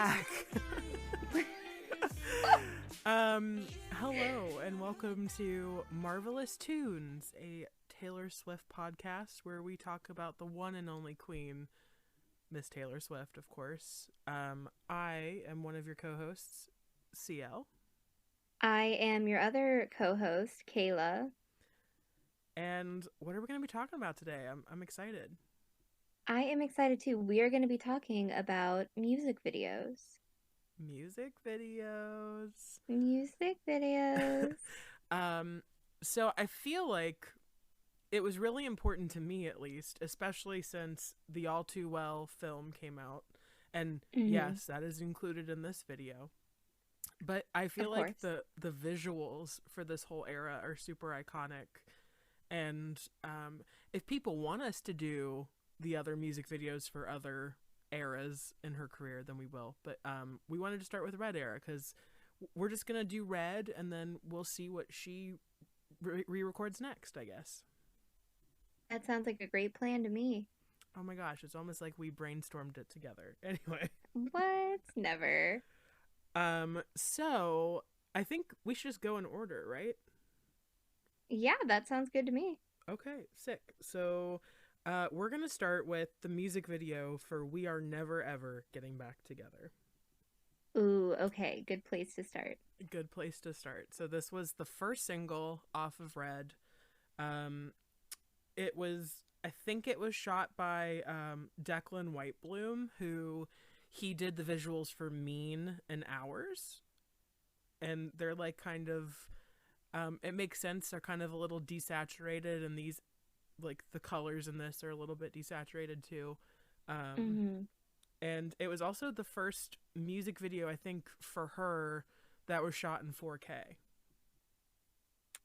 back. Hello and welcome to Marvelous Tunes, a Taylor Swift podcast where we talk about the one and only queen, Miss Taylor Swift, of course. I am one of your co-hosts, CL. I am your other co-host, Kayla. And what are we going to be talking about today? I'm excited. I am excited too. We are going to be talking about music videos. Music videos. Music videos. um, so I feel like it was really important to me, at least, especially since the All Too Well film came out. And Mm-hmm. yes, that is included in this video. But I Of feel like course. the visuals for this whole era are super iconic. And if people want us to do the other music videos for other eras in her career, then we will. But we wanted to start with Red era because we're just going to do Red and then we'll see what she re-records next, I guess. That sounds like a great plan to me. Oh my gosh, it's almost like we brainstormed it together. Anyway, What? Never. so I think we should just go in order, right? Yeah, that sounds good to me. Okay, sick. So, we're gonna start with the music video for "We Are Never Ever Getting Back Together." Ooh, okay. Good place to start. Good place to start. So this was the first single off of Red. Um, it was, I think, it was shot by Declan Whitebloom, who he did the visuals for Mean and Hours, and they're like kind of it makes sense. They're kind of a little desaturated, and these like the colors in this are a little bit desaturated too. Um, Mm-hmm. and it was also the first music video I think for her that was shot in 4K.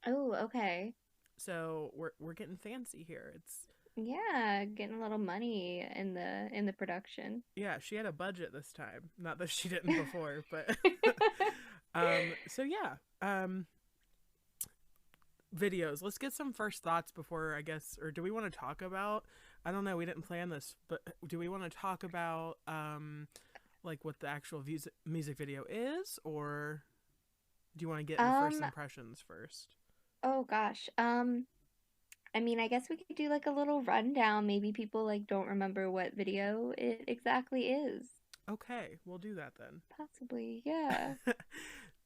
Oh, okay. So we're getting fancy here. It's Yeah, getting a little money in the production. yeah, she had a budget this time. Not that she didn't before, but so yeah. Videos. Let's get some first thoughts before I guess, or do we want to talk about, I don't know, we didn't plan this, but do we want to talk about like what the actual music video is, or do you want to get into first Um, impressions first? oh gosh. I mean, I guess we could do like a little rundown. Maybe people like don't remember what video it exactly is. Okay, we'll do that then. Possibly, yeah.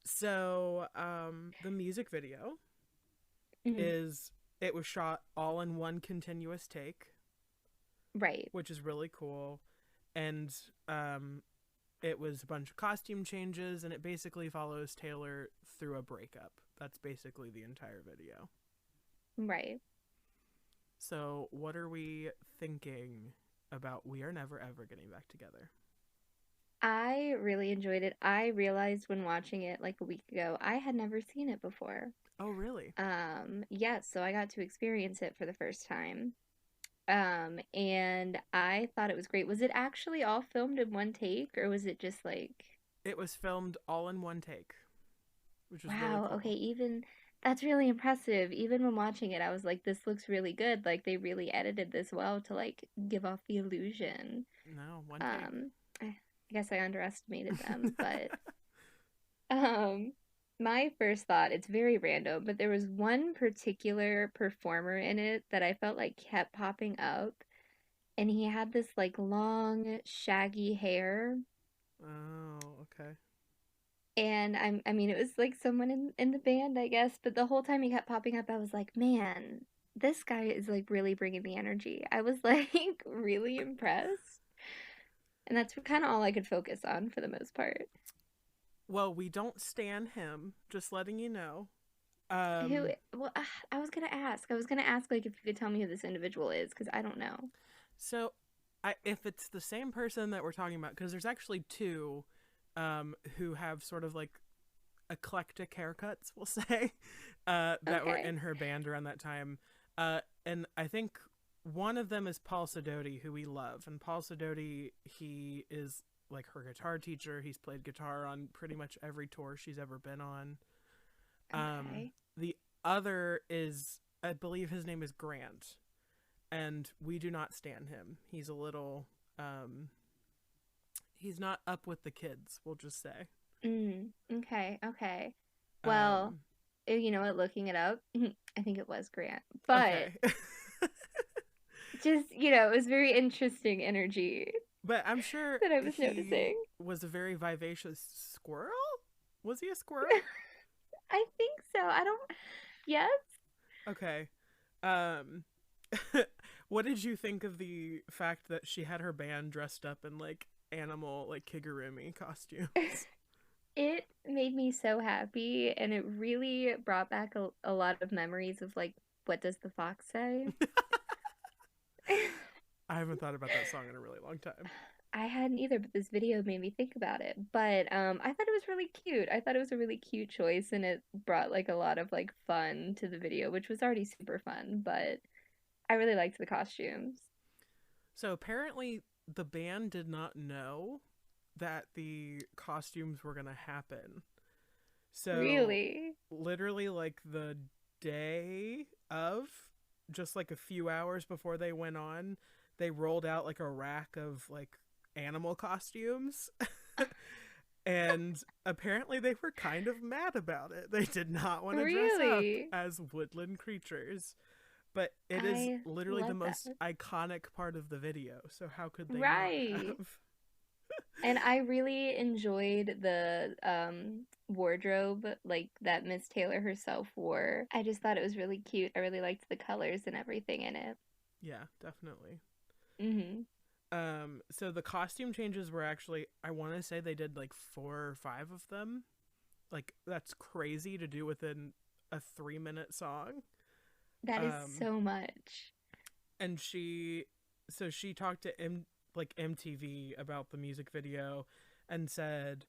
So, the music video Mhm. is, it was shot all in one continuous take, Right. which is really cool. And it was a bunch of costume changes, and it basically follows Taylor through a breakup. That's basically the entire video. Right. So, what are we thinking about We Are Never Ever Getting Back Together? I really enjoyed it. I realized when watching it like a week ago, I had never seen it before. Oh, really? Yes, so I got to experience it for the first time. And I thought it was great. Was it actually all filmed in one take, or was it just like It was filmed all in one take, which was really wow, okay, cool. even that's really impressive. Even when watching it, I was like, this looks really good. Like they really edited this well to like give off the illusion. No, one take. Um, I guess I underestimated them, but um, my first thought, it's very random, but there was one particular performer in it that I felt like kept popping up, and he had this like long, shaggy hair. Oh, okay. And I mean, it was like someone in the band, I guess, but the whole time he kept popping up, I was like, man, this guy is like really bringing the energy. I was like really impressed. And that's kind of all I could focus on for the most part. Well, we don't stan him, just letting you know. Who, Um, well, I was gonna ask. I was gonna ask, like, if you could tell me who this individual is, because I don't know. so if it's the same person that we're talking about, because there's actually two who have sort of like eclectic haircuts, we'll say, that were Okay. in her band around that time. And I think one of them is Paul Sidoti, who we love. And Paul Sidoti, he is like her guitar teacher. He's played guitar on pretty much every tour she's ever been on. Okay. The other is, I believe his name is Grant, and we do not stand him. He's a little, He's not up with the kids, we'll just say. Okay, okay. Well, Um, you know what, looking it up, I think it was Grant. But okay. just, it was very interesting energy But I'm sure that I was he noticing. was a very vivacious squirrel. Was he a squirrel? I think so. I don't, yes? Okay. Um, what did you think of the fact that she had her band dressed up in like animal, like kigurumi costumes? It made me so happy, and it really brought back a lot of memories of like, what does the fox say? I haven't thought about that song in a really long time. I hadn't either, but this video made me think about it. But I thought it was really cute. I thought it was a really cute choice, and it brought like a lot of like fun to the video, which was already super fun. But I really liked the costumes. So apparently, the band did not know that the costumes were going to happen. So, Really? literally, like the day of, just like a few hours before they went on, they rolled out like a rack of like animal costumes. And apparently, they were kind of mad about it. They did not want to dress up Really? as woodland creatures. But it is I literally the love that. most iconic part of the video. So, how could they not Right. have? And I really enjoyed the wardrobe like that Miss Taylor herself wore. I just thought it was really cute. I really liked the colors and everything in it. Yeah, definitely. Mhm. So the costume changes were actually, I want to say they did like 4 or 5 of them. Like that's crazy to do within a 3-minute song. That is Um, so much. and she talked to like MTV about the music video, and said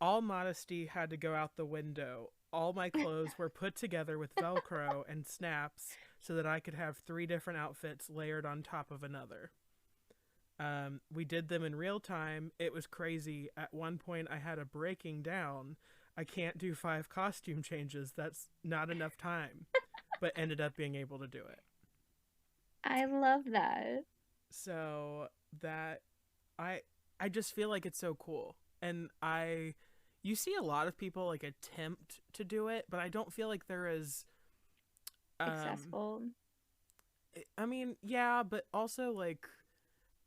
all modesty had to go out the window. All my clothes were put together with Velcro and snaps so that I could have 3 different outfits layered on top of another. We did them in real time. It was crazy. At one point, I had a breaking down. I can't do 5 costume changes. That's not enough time. But ended up being able to do it. I love that. So that I I just feel like it's so cool. And I you see a lot of people like attempt to do it, but I don't feel like there is um Accessible. I mean, yeah, but also like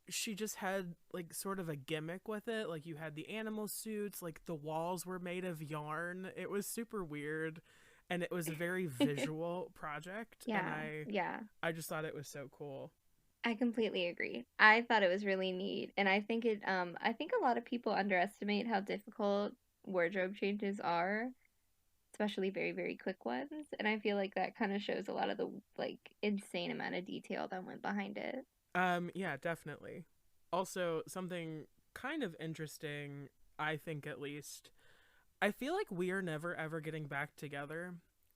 she just had like sort of a gimmick with it. Like you had the animal suits, like the walls were made of yarn. It was super weird, and it was a very visual project, and Yeah, I yeah. I just thought it was so cool. I completely agree. I thought it was really neat, and I think a lot of people underestimate how difficult wardrobe changes are, especially very, very quick ones. And I feel like that kind of shows a lot of the like insane amount of detail that went behind it. Yeah, definitely. Also, something kind of interesting, I think at least, I feel like We Are Never Ever Getting Back Together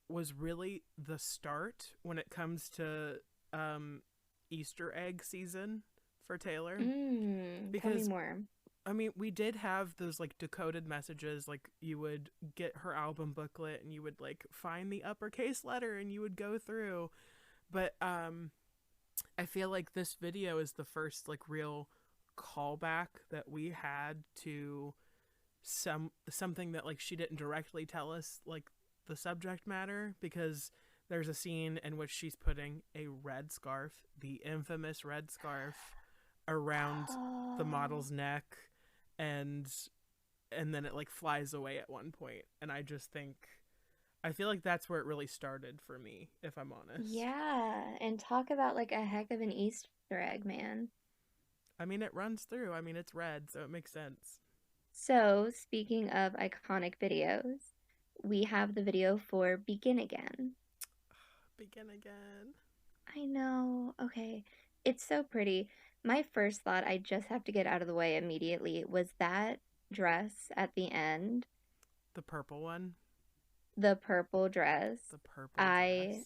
was really the start when it comes to um, Easter egg season for Taylor. Tell me Because, more. I mean, we did have those like decoded messages. Like, you would get her album booklet and you would like find the uppercase letter and you would go through. But I feel like this video is the first like real callback that we had to something that like she didn't directly tell us, like the subject matter, because there's a scene in which she's putting a red scarf, the infamous red scarf, around the Oh, model's neck, and then it like flies away at one point, and I feel like that's where it really started for me, if I'm honest. yeah. And talk about like a heck of an Easter egg, man. I mean, it runs through. I mean, it's red, so it makes sense. So, speaking of iconic videos, we have the video for Begin Again. Begin again. I know. Okay. It's so pretty. My first thought, I just have to get out of the way immediately, was that dress at the end, The purple one. the purple dress. The purple I dress.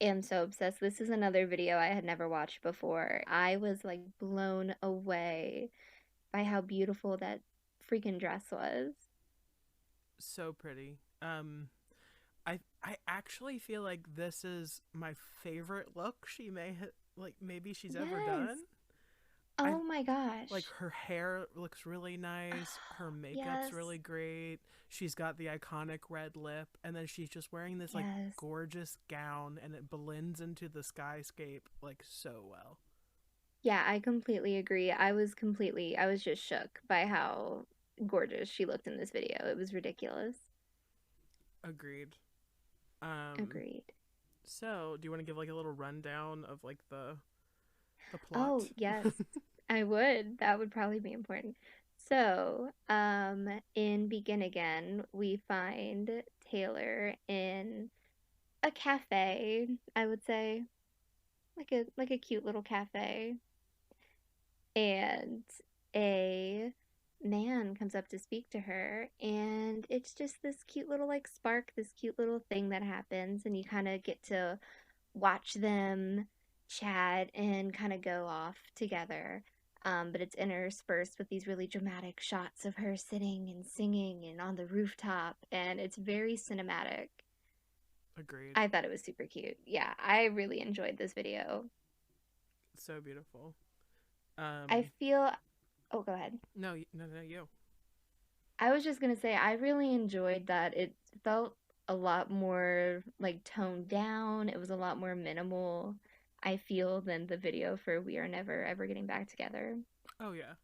am so obsessed. This is another video I had never watched before. I was like blown away by how beautiful that freaking dress was. So pretty. I actually feel like this is my favorite look she may like maybe she's ever Yes. done. I Oh my like gosh. her hair looks really nice, her makeup's Yes. really great. She's got the iconic red lip, and then she's just wearing this like Yes. gorgeous gown, and it blends into the skyscape like so well. Yeah, I completely agree. I was just shook by how gorgeous she looked in this video. It was ridiculous. Agreed. Um, Agreed. so do you want to give like a little rundown of like the Oh, plot? yes, I would. That would probably be important. So, in Begin Again, we find Taylor in a cafe, I would say, like a cute little cafe, and a man comes up to speak to her, and it's just this cute little like spark, this cute little thing that happens, and you kind of get to watch them chat and kind of go off together. But it's interspersed with these really dramatic shots of her sitting and singing and on the rooftop, and it's very cinematic. Agreed. I thought it was super cute. Yeah, I really enjoyed this video. So beautiful. I Um, feel, oh, go ahead. no, no, no, you. I was just gonna say, I really enjoyed that. It felt a lot more like toned down. It was a lot more minimal, I feel, than the video for We Are Never Ever Getting Back Together. Oh yeah.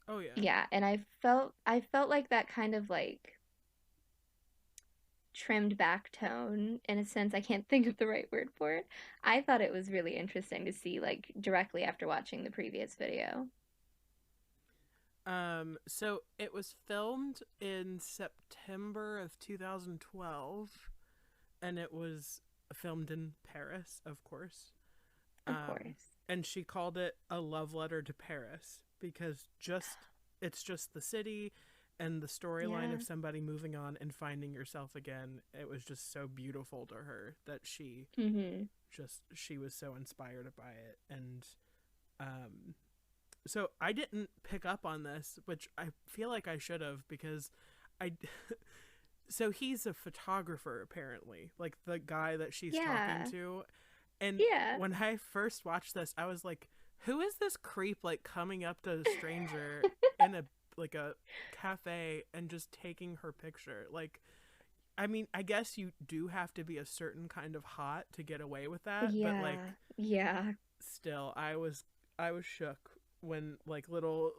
Oh yeah. Yeah, and I felt like that kind of like trimmed back tone in a sense. I can't think of the right word for it. I thought it was really interesting to see like directly after watching the previous video. So it was filmed in September of 2012, and it was filmed in Paris, of course. Of Um, course. and she called it a love letter to Paris because just it's just the city and the storyline Yeah. of somebody moving on and finding yourself again. It was just so beautiful to her that Mm-hmm. she was so inspired by it. And um so I didn't pick up on this, which I feel like I should have because I so he's a photographer apparently, like the guy that she's talking Yeah. to. And Yeah. when I first watched this, I was like, who is this creep like coming up to a stranger in a like a cafe and just taking her picture? Like, I mean, I guess you do have to be a certain kind of hot to get away with that, but like Yeah. Yeah. still I was shook when like little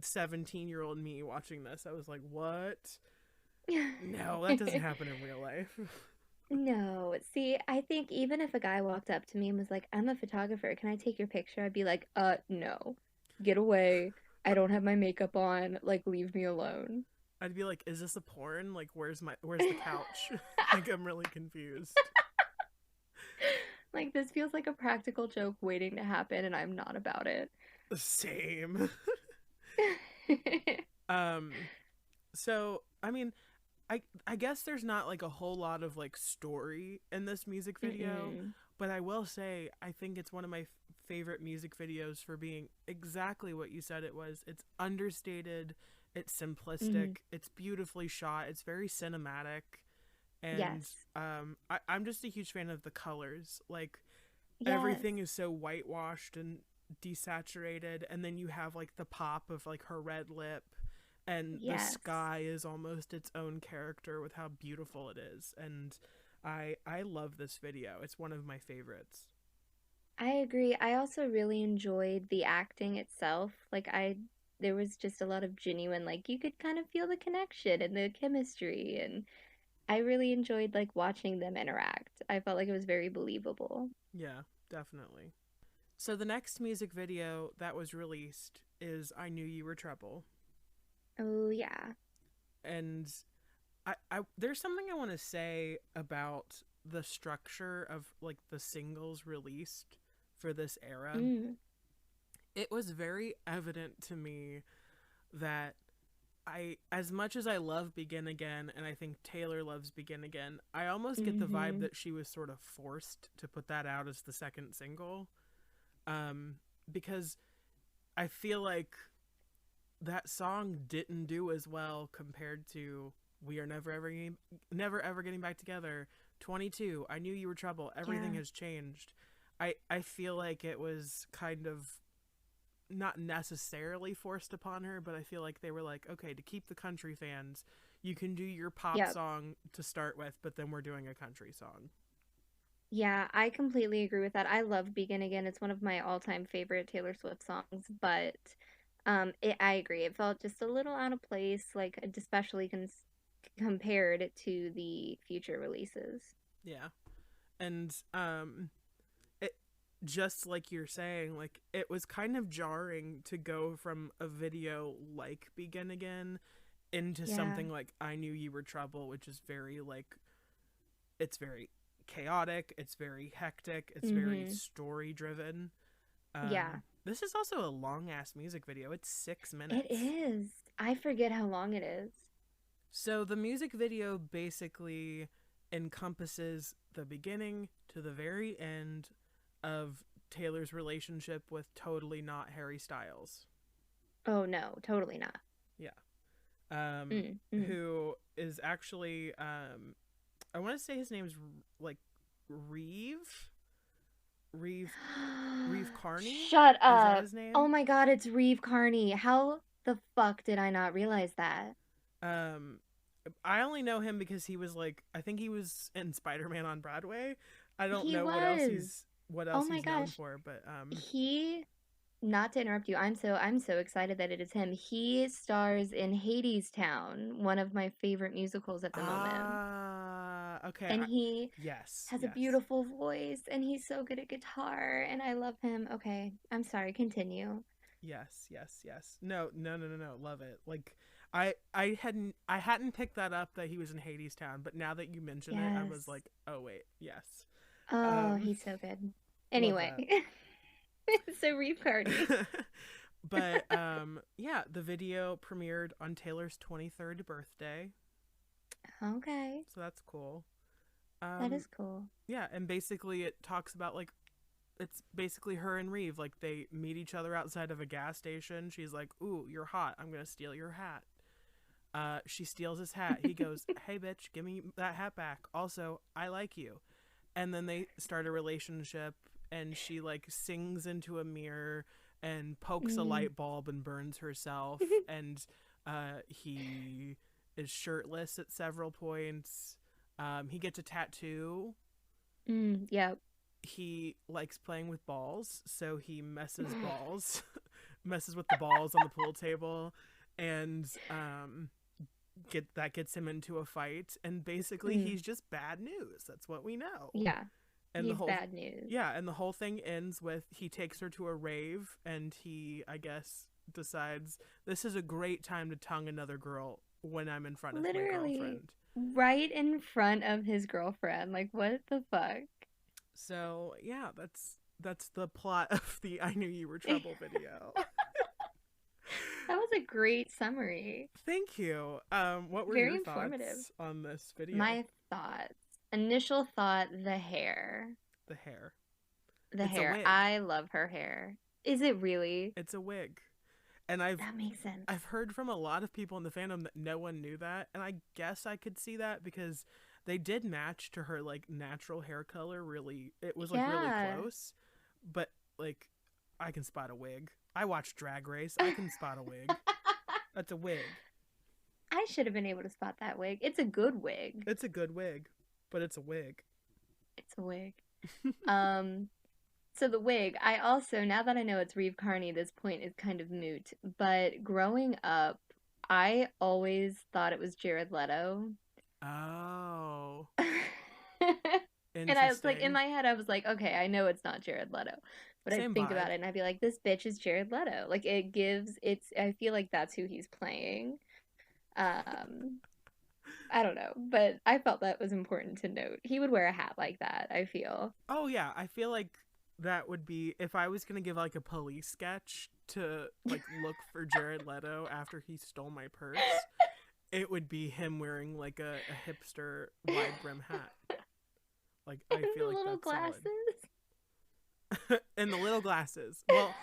17-year-old me watching this. I was like, what? No, that doesn't happen in real life. No, see, I think even if a guy walked up to me and was like, "I'm a photographer, can I take your picture?" I'd be like, no. Get away. I don't have my makeup on. Like, leave me alone." I'd be like, is this a porn? Like, where's the couch? Like, I'm really confused. Like, this feels like a practical joke waiting to happen, and I'm not about it. Same. um so I mean, I guess there's not like a whole lot of like story in this music video, Mm-mm. but I will say I think it's one of my favorite music videos for being exactly what you said it was. It's understated, it's Mm-hmm. simplistic, it's beautifully shot, it's very cinematic, and Yes. I'm just a huge fan of the colors. Like Yes. everything is so whitewashed and desaturated, and then you have like the pop of like her red lip, and the Yes. sky is almost its own character with how beautiful it is. And I love this video. It's one of my favorites. I agree. I also really enjoyed the acting itself. There was just a lot of genuine, like, you could kind of feel the connection and the chemistry, and I really enjoyed, like, watching them interact. I felt like it was very believable. Yeah, definitely. So the next music video that was released is I Knew You Were Trouble. Oh, yeah. And I there's something I want to say about the structure of like the singles released for this era. Mm. It was very evident to me that as much as I love Begin Again and I think Taylor loves Begin Again, I almost get the vibe Mm-hmm. that she was sort of forced to put that out as the second single. Um because I feel like that song didn't do as well compared to We Are Never Ever Getting Back Together, 22, I Knew You Were Trouble, Everything Yeah. Has Changed. I feel like it was kind of not necessarily forced upon her, but I feel like they were like, okay, to keep the country fans, you can do your pop Yep. song to start with, but then we're doing a country song. Yeah, I completely agree with that. I love Begin Again. It's one of my all-time favorite Taylor Swift songs, but I agree. It felt just a little out of place, like especially compared to the future releases. Yeah. And it, just like you're saying, like it was kind of jarring to go from a video like Begin Again into Yeah. something like I Knew You Were Trouble, which is very like, it's very chaotic, it's very hectic, it's very Mm-hmm. story driven. Yeah. This is also a long ass music video. It's It 6 minutes. is. I forget how long it is. So the music video basically encompasses the beginning to the very end of Taylor's relationship with totally not Harry Styles. Oh no, totally not. Yeah. Um, Mm-hmm. who is actually I want to say his name's like Reeve, Reeve, Reeve Carney. Shut Is that up. his Oh name? my God, it's Reeve Carney. How the fuck did I not realize that? Um, I only know him because he was like, I think he was in Spider-Man on Broadway. I don't He know was. what Oh else my he's known gosh. for, but He, not to interrupt you, I'm so excited that it is him. He stars in Hades Town, one of my favorite musicals at the moment. okay, And he yes, has a yes, beautiful voice and he's so good at guitar and I love him. Okay, I'm sorry, continue. yes, yes, yes. No, no, no, no, no. Love it. Like I hadn't picked that up that he was in Hades Town, but now that you mention it, I Yes. was like, oh wait, yes. Oh, Um, he's so good. love Anyway, that. so Reeve Carney. But yeah, the video premiered on Taylor's 23rd birthday, Okay, so that's cool. that Um is cool. yeah, and basically it talks about like, it's basically her and Reeve, like they meet each other outside of a gas station. She's like, "Ooh, you're hot. I'm going to steal your hat." She steals his hat. He goes, "Hey bitch, give me that hat back. Also, I like you." And then they start a relationship, and she like sings into a mirror and pokes a Mm, light bulb and burns herself, and he is shirtless at several points. He gets a tattoo. yep. He likes playing with balls, so he messes balls, messes with the balls on the pool table, and gets him into a fight. And basically, Mm, he's just bad news. That's what we know. yeah, And the he's whole bad news. yeah, and the whole thing ends with he takes her to a rave, and he, I guess, decides this is a great time to tongue another girl when I'm in front of my Literally girlfriend. right in front of his girlfriend. Like, what the fuck? So yeah, that's the plot of the I Knew You Were That Trouble video. was a great summary. Thank you. What were Very your informative. thoughts on this video? My thoughts. Initial thought, the hair. The hair. The It's a hair. wig. I love her hair. Is it really? It's a wig. And That makes sense. I've heard from a lot of people in the fandom that no one knew that, and I guess I could see that because they did match to her like natural hair color. Really, it was like really Yeah. close, but like I can spot a wig. I watched Drag Race. I can spot a wig. That's a wig. I should have been able to spot that wig. It's a good wig. It's a good wig, but it's a wig. It's a wig. Um, so the wig, I also, now that I know it's Reeve Carney, this point is kind of moot. But growing up, I always thought it was Jared Leto. Oh, And I was like, in interesting. my head, I was like, okay, I know it's not Jared Leto. But I'd Same think vibe. about it and I'd be like, this bitch is Jared Leto. Like, I feel like that's who he's playing. Um, I don't know, but I felt that was important to note. He would wear a hat like that, I feel. Oh yeah, I feel like that would be if I was gonna give like a police sketch to like look for Jared Leto after he stole my purse. It would be him wearing like a hipster wide brim hat. Like I feel The like little that's solid. glasses. And the little glasses. Well,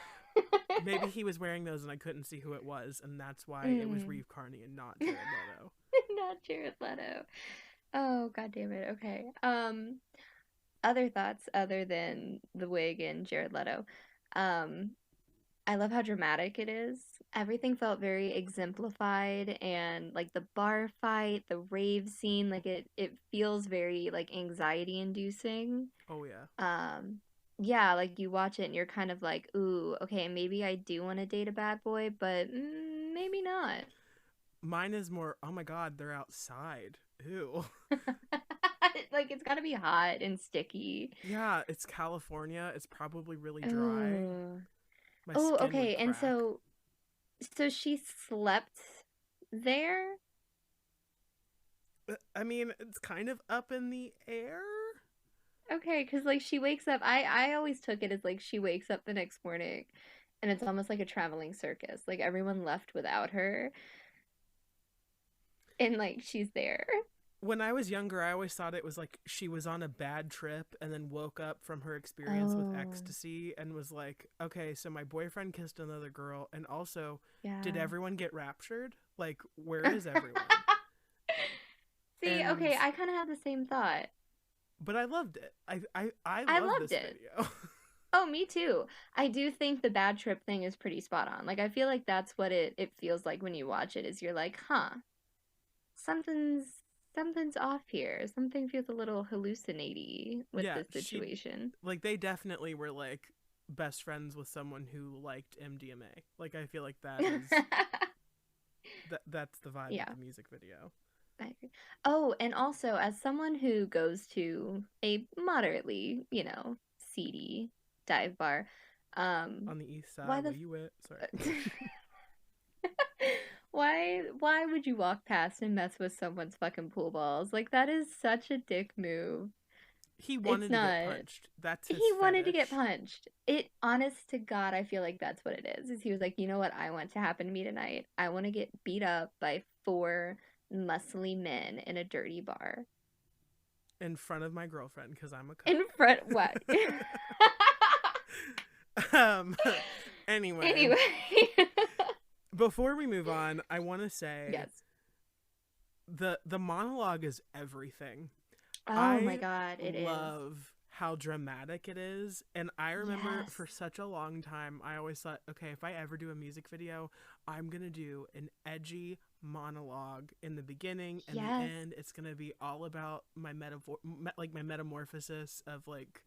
maybe he was wearing those and I couldn't see who it was, and that's why it was Mm. Reeve Carney and not Jared Leto. Not Jared Leto. Oh, god damn it. Okay. Other thoughts other than the wig and Jared Leto. Um, I love how dramatic it is. Everything felt very exemplified, and like the bar fight, the rave scene, like it feels very like anxiety inducing. Oh yeah. Um yeah, like you watch it and you're kind of like, "Ooh, okay, maybe I do want to date a bad boy, but maybe not." Mine is more, oh my god, they're outside. Ew. Like it's got to be hot and sticky. Yeah, it's California. It's probably really dry. Oh. My Oh, skin would okay. And crack. so she slept there? I mean, it's kind of up in the air. Okay, because like she wakes up. I always took it as like she wakes up the next morning and it's almost like a traveling circus. Like everyone left without her and like she's there. When I was younger, I always thought it was like she was on a bad trip and then woke up from her experience with Oh, ecstasy and was like, okay, so my boyfriend kissed another girl. And also, did yeah. everyone get raptured? Like, where is everyone? See, And, okay, I kind of had the same thought. but I loved it. I I love loved this it. video. Oh, me too. I do think the bad trip thing is pretty spot on. Like I feel like that's what it feels like when you watch it is you're like, "Huh, something's something's off here. Something feels a little hallucinating with Yeah, this situation." like, they definitely were like best friends with someone who liked MDMA. Like, I feel like that's the vibe of Yeah, the music video. I agree. Oh, and also as someone who goes to a moderately, seedy dive bar, um, On the east side, why where the you at? Sorry. why would you walk past and mess with someone's fucking pool balls? Like that is such a dick move. He It's wanted to get not. punched. That's his He wanted to get fetish. punched. It honest to God, I feel like that's what it is. Is he was like, you know what I want to happen to me tonight? I want to get beat up by four muscly men in a dirty bar. In front of my girlfriend, because I'm a In cuck. front what? um, anyway, Anyway. before we move on, I want to say Yes. the monologue is everything. Oh my I God, it is. love how dramatic it is. And I remember Yes. for such a long time, I always thought, okay, if I ever do a music video, I'm going to do an edgy monologue in the beginning and the Yes. end. It's going to be all about my like my metamorphosis of like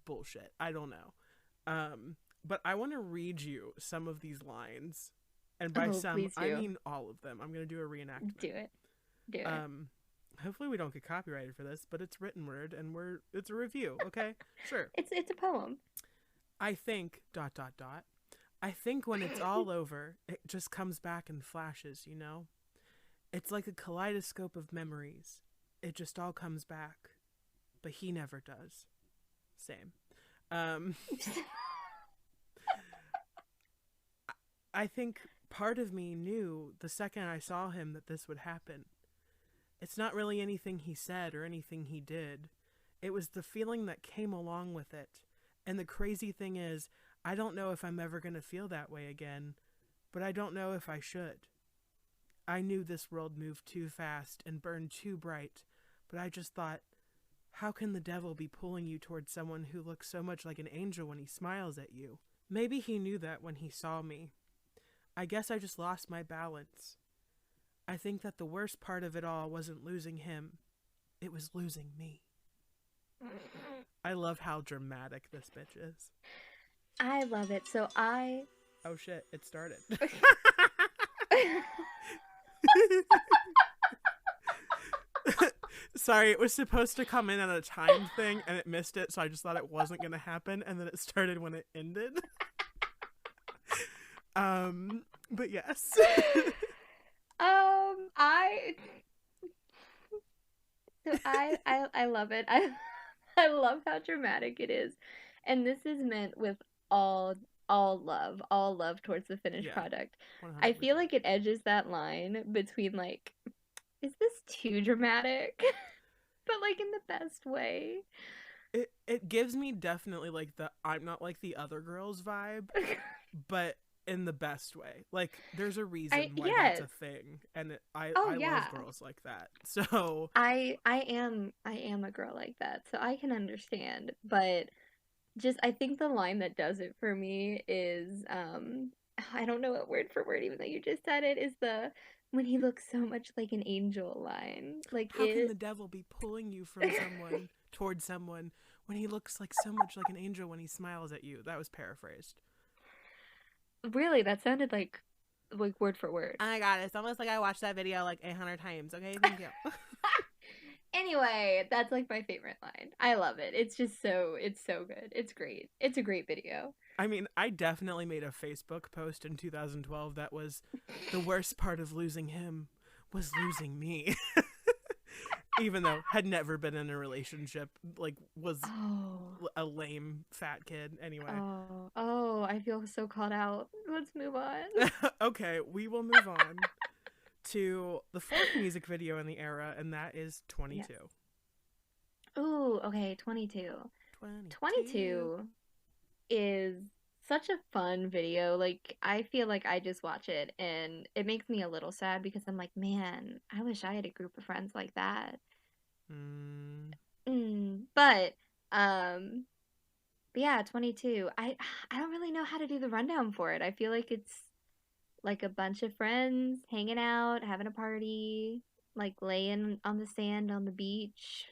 bullshit. I don't know. But I want to read you some of these lines. And by Oh, some, please I do. mean all of them. I'm going to do a Do reenactment. it. Do it. Um, hopefully we don't get copyrighted for this, but it's written word and it's a review, okay? Sure. It's a poem. I think dot dot dot. I think when it's all over, it just comes back in flashes, you know? It's like a kaleidoscope of memories. It just all comes back, but he never does. Same. Um, I think part of me knew the second I saw him that this would happen. It's not really anything he said or anything he did. It was the feeling that came along with it. And the crazy thing is, I don't know if I'm ever going to feel that way again, but I don't know if I should. I knew this world moved too fast and burned too bright, but I just thought, how can the devil be pulling you towards someone who looks so much like an angel when he smiles at you? Maybe he knew that when he saw me. I guess I just lost my balance. I think that the worst part of it all wasn't losing him, it was losing me. I love how dramatic this bitch is. I love it. So I Oh shit, it started. Sorry, it was supposed to come in at a timed thing and it missed it, so I just thought it wasn't going to happen and then it started when it ended. But yes. I so I love it. I love how dramatic it is. And this is meant with all all love towards the finished Yeah, product. I feel 100%. like it edges that line between like, is this too dramatic? But like in the best way. It gives me definitely like the I'm not like the other girls vibe, but in the best way. Like there's a reason why that's Yes. a thing, and Oh I love yeah. girls like that. So I am a girl like that, so I can understand. But just I think the line that does it for me is I don't know it word for word even though you just said it is the when he looks so much like an angel line. Like How can the it devil be pulling you from someone towards someone when he looks like so much like an angel when he smiles at you? That was paraphrased. really that sounded like word for Oh word. my god, it's almost like I watched that video like 800 times. Okay, thank you. Anyway, that's like my favorite line. I love it. It's so good. It's great. It's a great video. I mean, I definitely made a Facebook post in 2012 that was the worst part of losing him was losing me. Even though had never been in a relationship, like was Oh. a lame fat kid anyway. Oh, I feel so called out. Let's move on. Okay, we will move on to the fourth music video in the era, and that is Yes. 22. Ooh, okay, 22. 22. 22 is such a fun video. Like, I feel like I just watch it and it makes me a little sad because I'm like, man, I wish I had a group of friends like that. Mm, But, um, but yeah, 22. I don't really know how to do the rundown for it. I feel like it's like a bunch of friends hanging out, having a party, like laying on the sand on the beach.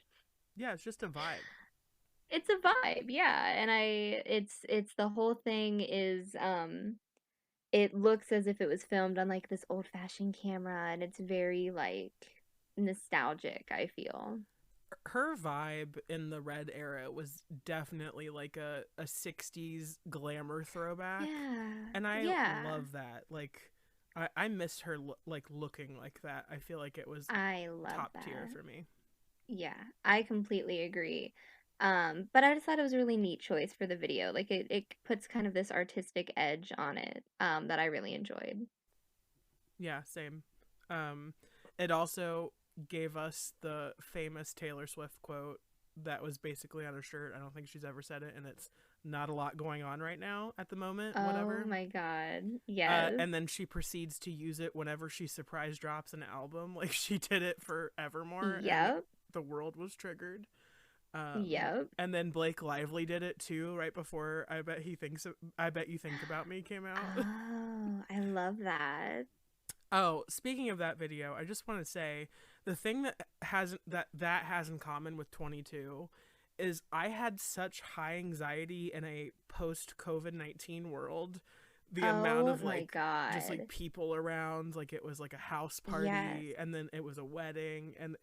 yeah, it's just a vibe. It's a vibe, yeah. And it's the whole thing is it looks as if it was filmed on like this old-fashioned camera and it's very like nostalgic, I feel. Her vibe in the Red era was definitely like a 60s glamour throwback. Yeah. And I Yeah. love that. Like, I miss her like looking like that. I feel like it was I love top tier that. for me. Yeah, I completely agree. But I just thought it was a really neat choice for the video. Like it puts kind of this artistic edge on it, that I really enjoyed. Yeah, same. Um, it also gave us the famous Taylor Swift quote that was basically on her shirt. I don't think she's ever said it, and it's not a lot going on right now at the moment, Oh whatever. my God. Yes. And then she proceeds to use it whenever she surprise drops an album. Like she did it for Evermore, and Yep. the world was triggered. Yep. And then Blake Lively did it too, right before I Bet You Think About Me came out. Oh, I love that. Oh, speaking of that video, I just want to say the thing that has in common with 22 is I had such high anxiety in a post COVID-19 world. The amount Oh of my like just like God. people around, like it was like a house Yes. party and then it was a wedding and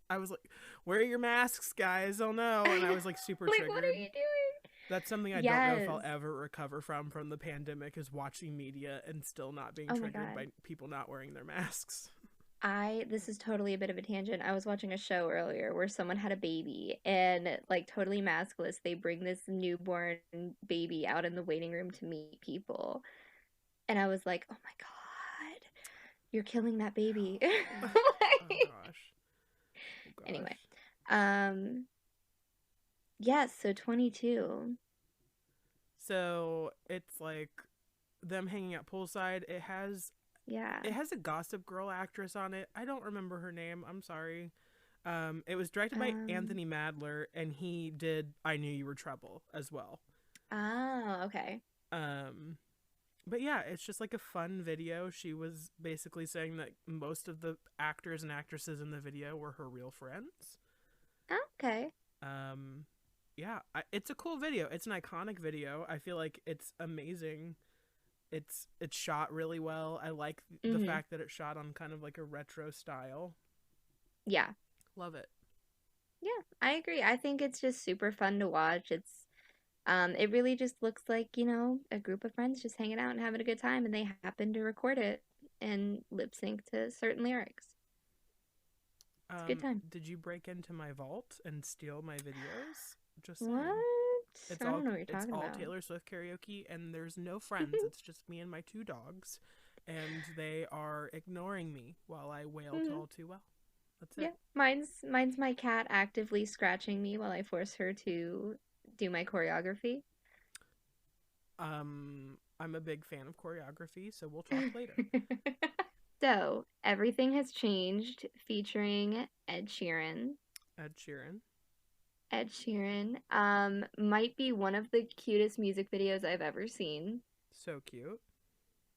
I was like, "Wear your masks, guys. Oh no." And I was like super Like, what are triggered. you doing? That's something I don't know if Yes. I'll ever recover from the pandemic is watching media and still not being Oh my triggered God. by people not wearing their masks. This is totally a bit of a tangent. I was watching a show earlier where someone had a baby and like totally maskless, they bring this newborn baby out in the waiting room to meet people. And I was like, "Oh my God, you're killing that baby." Oh Like, gosh. Oh anyway, gosh. um, yes, so 22. So it's like them hanging out poolside. Yeah. It has a Gossip Girl actress on it. I don't remember her name. I'm sorry. It was directed by Um, Anthony Madler, and he did I Knew You Were Trouble as well. oh, okay. Um, but yeah, it's just like a fun video. She was basically saying that most of the actors and actresses in the video were her real friends. Okay. Um, yeah, it's a cool video. It's an iconic video. I feel like it's amazing. It's shot really well. I like the Mm-hmm. fact that it's shot on kind of like a retro style. Yeah. Love it. Yeah, I agree. I think it's just super fun to watch. It really just looks like, a group of friends just hanging out and having a good time, and they happen to record it and lip sync to certain lyrics. It's a good time. Did you break into my vault and steal my videos? Just saying. What? I don't know what you're It's talking all about. Taylor Swift karaoke and there's no friends. It's just me and my two dogs and they are ignoring me while I wail to Mhm. all too well. That's Yeah, it. mine's my cat actively scratching me while I force her to do my choreography. I'm a big fan of choreography, so we'll talk later. So, Everything Has Changed featuring Ed Sheeran. Ed Sheeran. Ed Sheeran. Might be one of the cutest music videos I've ever seen. So cute.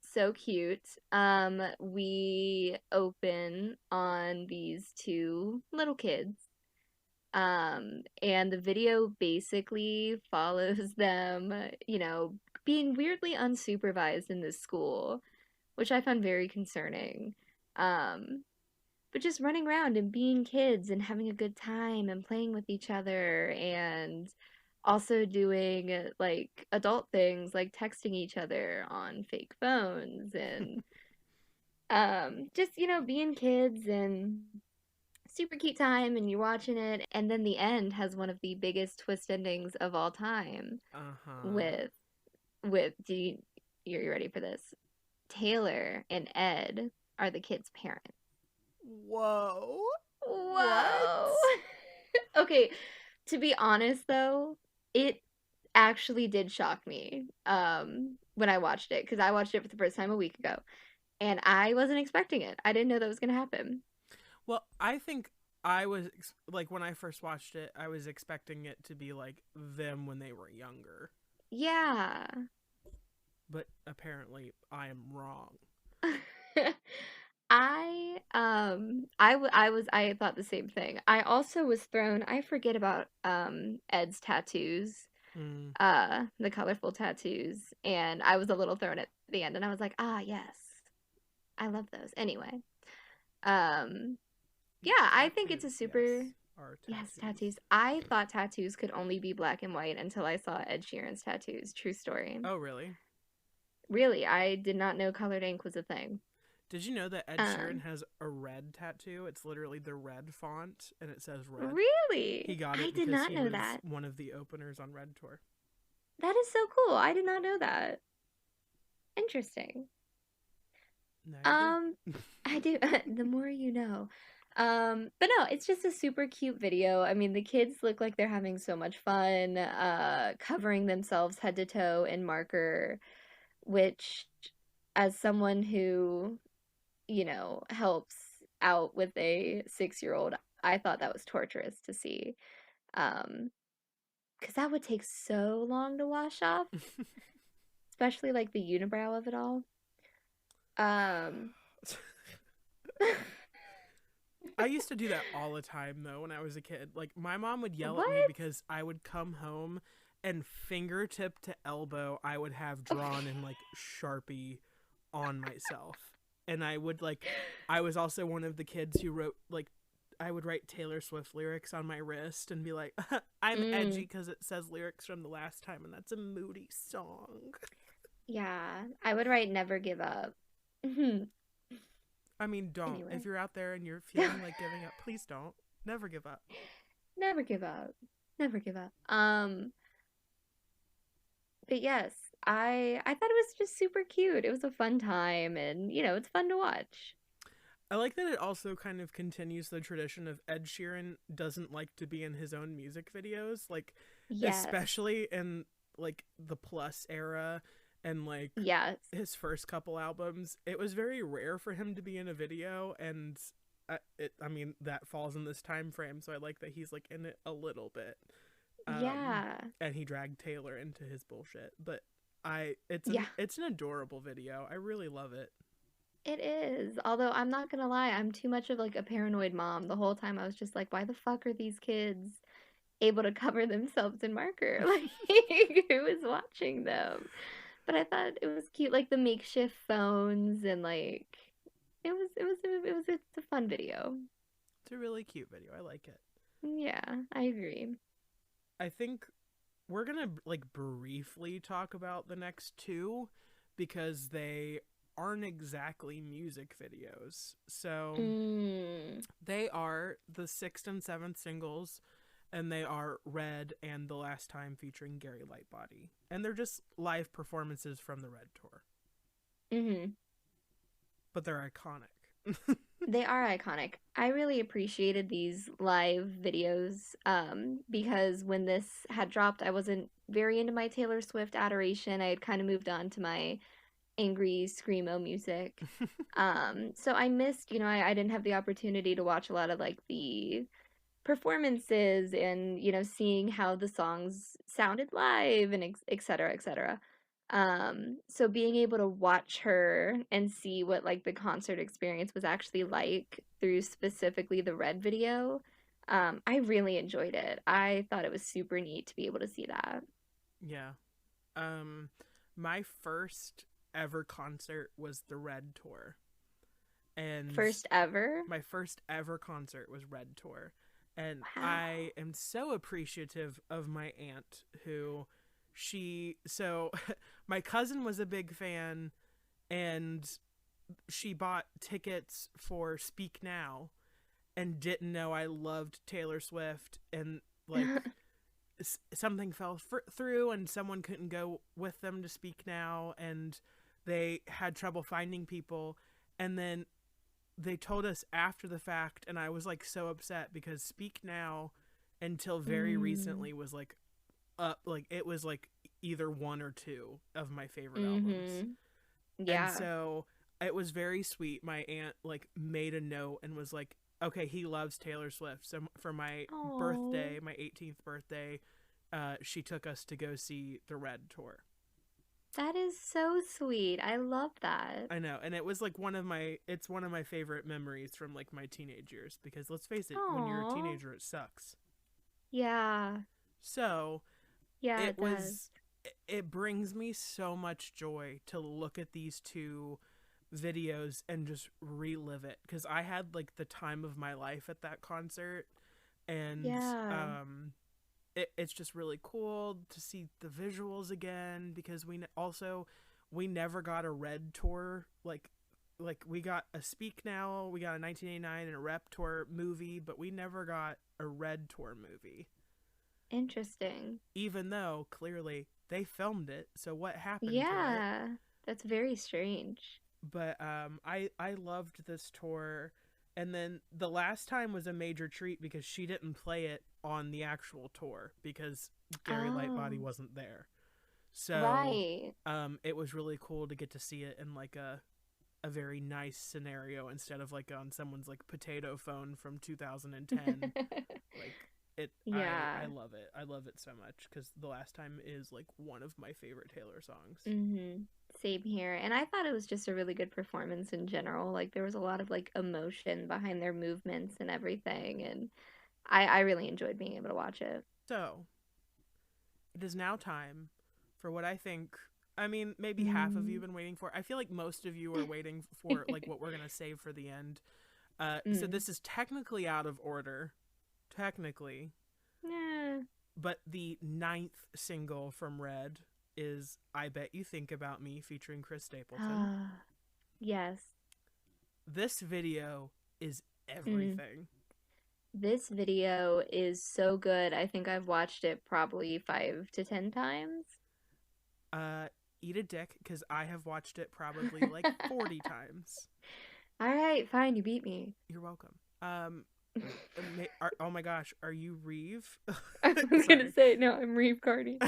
So cute. We open on these two little kids. And the video basically follows them, being weirdly unsupervised in this school, which I found very concerning. Um, but just running around and being kids and having a good time and playing with each other and also doing like adult things like texting each other on fake phones and just being kids and super cute time and you're watching it and then the end has one of the biggest twist endings of all time Uh-huh. with do you you're ready for this? Taylor and Ed are the kids' parents. Whoa. Whoa. What? Okay, to be honest though, it actually did shock me when I watched it because I watched it for the first time a week ago and I wasn't expecting it. I didn't know that was going to happen. Well, I think I was like when I first watched it, I was expecting it to be like them when they were younger, Yeah. but apparently I am wrong. I thought the same thing. I also was thrown. I forget about Ed's tattoos, Mm, the colorful tattoos, and I was a little thrown at the end, and I was like, ah, yes, I love those. Anyway, um, yeah, I think it's a tattoos, super yes, are yes tattoos. tattoos. I thought tattoos could only be black and white until I saw Ed Sheeran's tattoos. True story. Oh, really? Really, I did not know colored ink was a thing. Did you know that Ed Sheeran Um, has a red tattoo? It's literally the red font and it says red. He Really? got I it did because not he know was that. one of the openers on Red Tour. That is so cool. I did not know that. Interesting. Now you Um, do. I do. The more you know. But no, it's just a super cute video. I mean, the kids look like they're having so much fun, covering themselves head to toe in marker, which, as someone who, helps out with a 6-year-old, I thought that was torturous to see. Um, because that would take so long to wash off, especially like the unibrow of it all. Um, I used to do that all the time though when I was a kid. Like my mom would yell at me what? because I would come home and fingertip to elbow I would have drawn in like Sharpie on myself. And I was also one of the kids who wrote like I would write Taylor Swift lyrics on my wrist and be like, I'm edgy Mm, because it says lyrics from the last time and that's a moody song. yeah, I would write never give up. I mean, don't. If Anyway, you're out there and you're feeling like giving up, please don't. Never give up. never give up. Never give up. But yes, I thought it was just super cute. It was a fun time and it's fun to watch. I like that it also kind of continues the tradition of Ed Sheeran doesn't like to be in his own music videos, like Yes. especially in like the Plus era and like Yes. his first couple albums. It was very rare for him to be in a video and I mean that falls in this time frame, so I like that he's like in it a little bit. Yeah. And he dragged Taylor into his bullshit, but Yeah, it's an adorable video. I really love it. it is. Although I'm not gonna lie, I'm too much of like a paranoid mom. The whole time I was just like, why the fuck are these kids able to cover themselves in marker? Like, who is watching them? But I thought it was cute, like the makeshift phones and like it's a fun video. It's a really cute video. I like it. Yeah, I agree. I think we're gonna like briefly talk about the next two because they aren't exactly music videos. So Mm, they are the sixth and seventh singles, and they are Red and The Last Time featuring Gary Lightbody. And they're just live performances from the Red Tour, hmm. but they're iconic. They are iconic. I really appreciated these live videos because when this had dropped, I wasn't very into my Taylor Swift adoration. I had kind of moved on to my angry screamo music. So I missed, I didn't have the opportunity to watch a lot of like the performances and, seeing how the songs sounded live and et cetera, et cetera. So being able to watch her and see what like the concert experience was actually like through specifically the Red video, I really enjoyed it. I thought it was super neat to be able to see that. Yeah. Um, my first ever concert was the Red tour, and First ever? my first ever concert was Red tour, and Wow. I am so appreciative of my aunt who she so my cousin was a big fan, and she bought tickets for Speak Now and didn't know I loved Taylor Swift, and like something fell through and someone couldn't go with them to Speak Now, and they had trouble finding people, and then they told us after the fact, and I was like so upset because Speak Now until very Mm, recently was like up, like it was like either one or two of my favorite albums. mm-hmm. And Yeah. so it was very sweet. My aunt like made a note and was like, okay, he loves Taylor Swift. So for my Oh, birthday, my 18th birthday, she took us to go see the Red tour. that is so sweet. I love that. I know, and it was like it's one of my favorite memories from like my teenage years, because let's face it, when you're a Oh, teenager it sucks. yeah. So Yeah, it it does. was it brings me so much joy to look at these two videos and just relive it, because I had like the time of my life at that concert, and Yeah. it's just really cool to see the visuals again, because also we never got a Red tour, like we got a Speak Now, we got a 1989 and a Rep tour movie, but we never got a Red tour movie, Interesting. even though clearly they filmed it, so what happened to it? Yeah. That's very strange. But I loved this tour, and then the last time was a major treat because she didn't play it on the actual tour because Gary Lightbody Oh, wasn't there. So right. it was really cool to get to see it in like a very nice scenario instead of like on someone's like potato phone from 2010. Like I Yeah. love it. I love it so much because the last time is like one of my favorite Taylor songs. Mm-hmm. Same here. And I thought it was just a really good performance in general. Like there was a lot of like emotion behind their movements and everything. And I really enjoyed being able to watch it. So it is now time for what I think. I mean, maybe half of you Mm. have been waiting for. I feel like most of you are waiting for like what we're gonna save for the end. So Mm. this is technically out of order, technically, Yeah. but the ninth single from Red is "I Bet You Think About Me" featuring Chris Stapleton. Ah, yes. This video is Mm. everything. This video is so good. I think I've watched it probably 5 to 10 times. Uh, Eat a dick, because I have watched it probably like 40 times. All right, fine, you beat me. You're welcome. Oh my gosh, are you Reeve? I was gonna Sorry. say no, I'm Reeve Carney.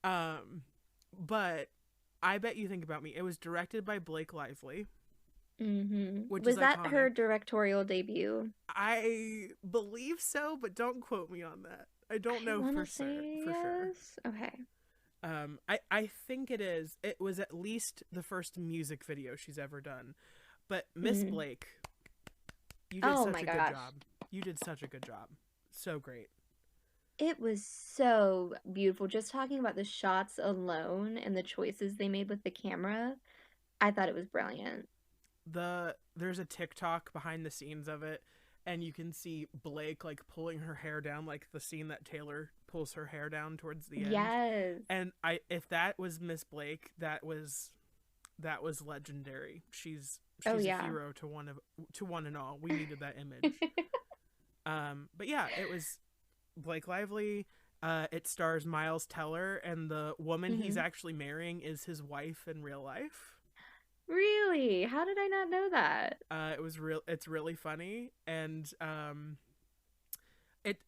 um, but I Bet You Think About Me. It was directed by Blake Lively, which is Was that her iconic. directorial debut? I believe so, but don't quote me on that. I don't I know want for to say for sure. yes. Okay. I think it is. It was at least the first music video she's ever done. But Miss Mm. Blake, you did Oh such my a good gosh. job. You did such a good job. So great. It was so beautiful. Just talking about the shots alone and the choices they made with the camera, I thought it was brilliant. There's a TikTok behind the scenes of it, and you can see Blake like pulling her hair down, like the scene that Taylor pulls her hair down towards the end. Yes. And I if that was Miss Blake, that was legendary. Oh She's a yeah. hero to one and all. We needed that image. But yeah, it was Blake Lively. It stars Miles Teller, and the woman he's hmm actually marrying is his wife in real life. Really? How did I not know that? It was real. It's really funny, and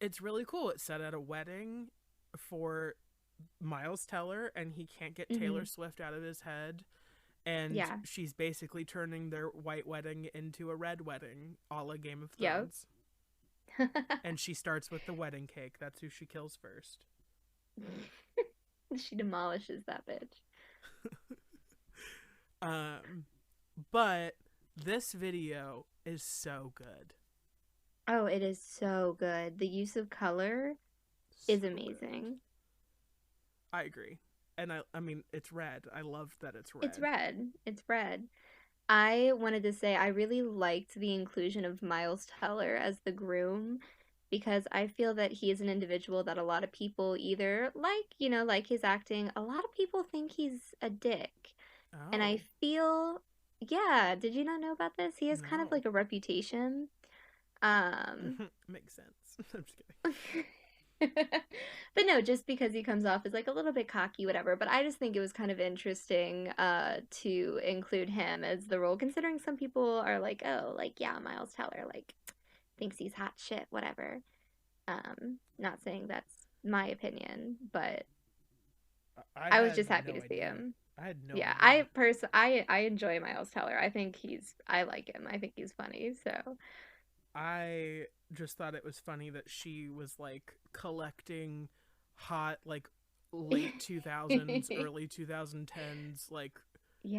it's really cool. It's set at a wedding for Miles Teller, and he can't get Taylor hmm Swift out of his head. And Yeah. she's basically turning their white wedding into a red wedding, a la Game of Yep. Thrones. And she starts with the wedding cake. That's who she kills first. She demolishes that bitch. But this video is so good. Oh, it is so good. The use of color is So good. amazing. I agree. And I mean, it's red. I love that it's It's red. red. It's red. I wanted to say I really liked the inclusion of Miles Teller as the groom because I feel that he is an individual that a lot of people either like, like his acting. A lot of people think he's a dick. And I Oh, feel, yeah, did you not know about this? He has kind of no. like a reputation. Um, Makes sense. I'm just kidding. but no, just because he comes off as like a little bit cocky, whatever. But I just think it was kind of interesting to include him as the role, considering some people are like, oh, like yeah, Miles Teller like thinks he's hot shit, whatever. Not saying that's my opinion, but I I was had just happy no to see idea. him. I had no Yeah, idea. I enjoy Miles Teller. I like him. I think he's funny. So I just thought it was funny that she was like collecting hot, like late 2000s, early 2010s, like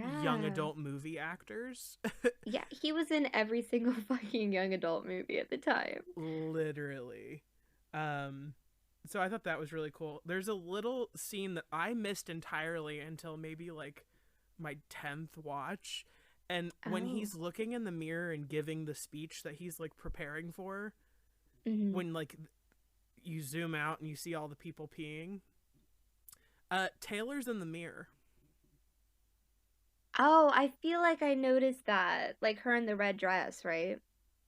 young yeah. adult movie actors. Yeah, he was in every single fucking young adult movie at the time. Literally. Um, so I thought that was really cool. There's a little scene that I missed entirely until maybe like my 10th watch. And when Oh. he's looking in the mirror and giving the speech that he's like preparing for, Hmm. when like you zoom out and you see all the people peeing, Taylor's in the mirror. Oh, I feel like I noticed that. Like her in the red dress, right?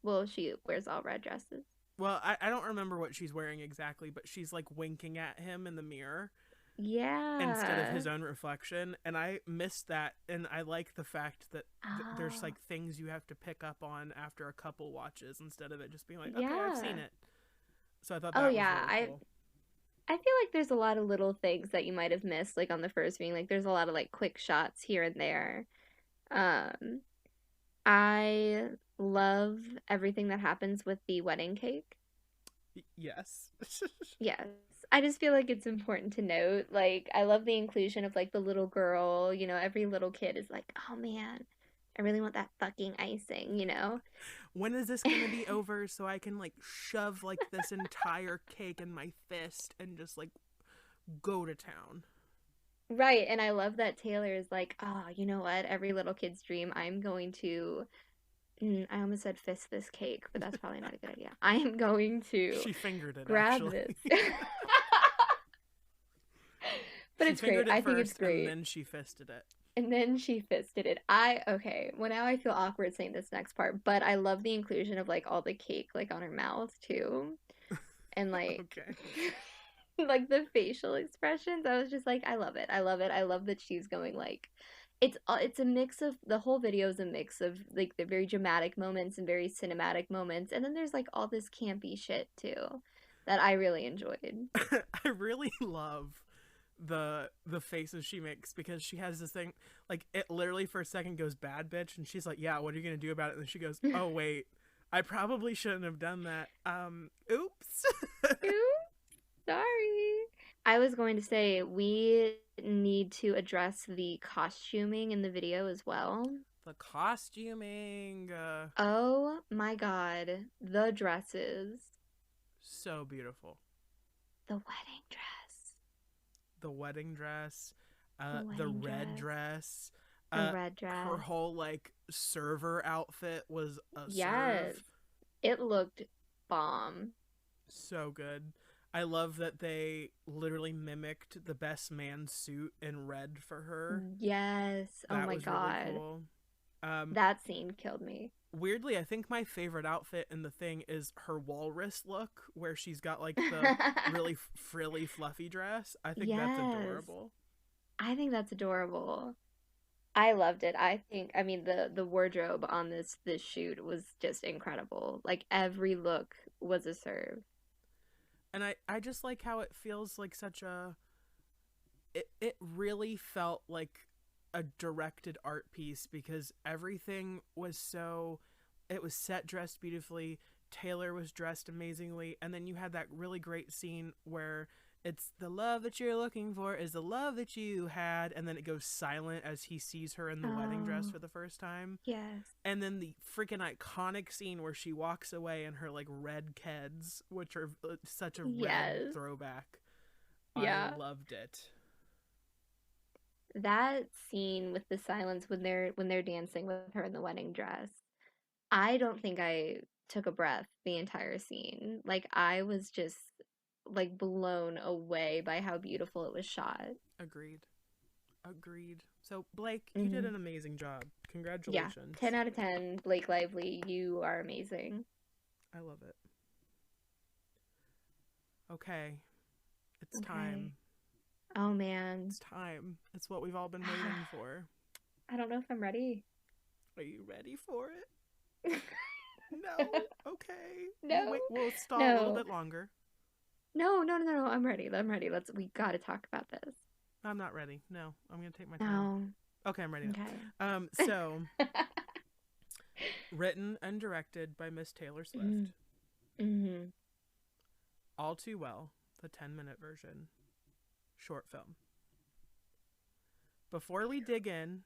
Well, she wears all red dresses. Well, I don't remember what she's wearing exactly, but she's like winking at him in the mirror instead of Yeah. his own reflection, and I missed that. And I like the fact that there's Oh, like things you have to pick up on after a couple watches instead of it just being like, okay, I've seen yeah. it. So I thought Oh, that was yeah. really cool. I feel like there's a lot of little things that you might have missed, like on the first viewing. Like there's a lot of like quick shots here and there. Um, I love everything that happens with the wedding cake. Yes. Yes. I just feel like it's important to note. Like, I love the inclusion of like the little girl. Every little kid is like, oh man, I really want that fucking icing. When is this gonna be over so I can like shove like this entire cake in my fist and just like go to town? Right. And I love that Taylor is like, oh, you know what? Every little kid's dream. I'm going to, I almost said fist this cake, but that's probably not a good idea. I am going to She fingered it grab actually. this. But She it's great. fingered it I think it's first and great. then she fisted it. And then she fisted it. Okay, well now I feel awkward saying this next part, but I love the inclusion of like all the cake like on her mouth too. And like Okay. like the facial expressions. I was just like, I love it. I love it. I love that she's going like it's a mix of the whole video is a mix of like the very dramatic moments and very cinematic moments. And then there's like all this campy shit too that I really enjoyed. I really love the faces she makes because she has this thing like it literally for a second goes bad bitch and she's like, yeah, what are you gonna do about it? And then she goes, oh wait, I probably shouldn't have done that. Oops. Oops, sorry. I was going to say we need to address the costuming in the video as well. The costuming, Oh my God, the dresses, so beautiful. the wedding dress, The wedding dress, the the wedding red dress, dress, the red her dress. whole like server outfit was a Yes, serve. it looked bomb. So good. I love that they literally mimicked the best man suit in red for her. Yes, oh That my was really God, cool. Um, that scene killed me. Weirdly, I think my favorite outfit in the thing is her walrus look, where she's got like the really frilly, fluffy dress. I think that's Yes, adorable. I think that's adorable. I loved it. I mean the wardrobe on this shoot was just incredible. Like every look was a serve. And I just like how it feels like such a it really felt like a directed art piece because everything was so it was set dressed beautifully. Taylor was dressed amazingly, and then you had that really great scene where it's the love that you're looking for is the love that you had, and then it goes silent as he sees her in the wedding dress Oh, for the first time. yes. And then the freaking iconic scene where she walks away in her like red Keds, which are such a red Yes. throwback. I Yeah. loved it. That scene with the silence when they're dancing with her in the wedding dress. I don't think I took a breath the entire scene. Like I was just like blown away by how beautiful it was shot. Agreed. Agreed. So, Blake, you did Hmm. an amazing job. Yeah, 10 Congratulations. out of 10. Blake Lively, you are amazing. I love it. Okay, it's Okay. time. Oh man. It's time. It's what we've all been waiting for. I don't know if I'm ready. Are you ready for it? No. Okay. We'll No. wait. We'll stall a little No. bit longer. No, no, no, no. I'm ready. I'm ready. We gotta talk about this. I'm not ready. No, I'm gonna take my time. No. Okay, I'm ready Okay. now. So written and directed by Miss Taylor Mm-hmm. Swift. Mm-hmm. All Too Well, the 10-minute version, short film. Before we dig in,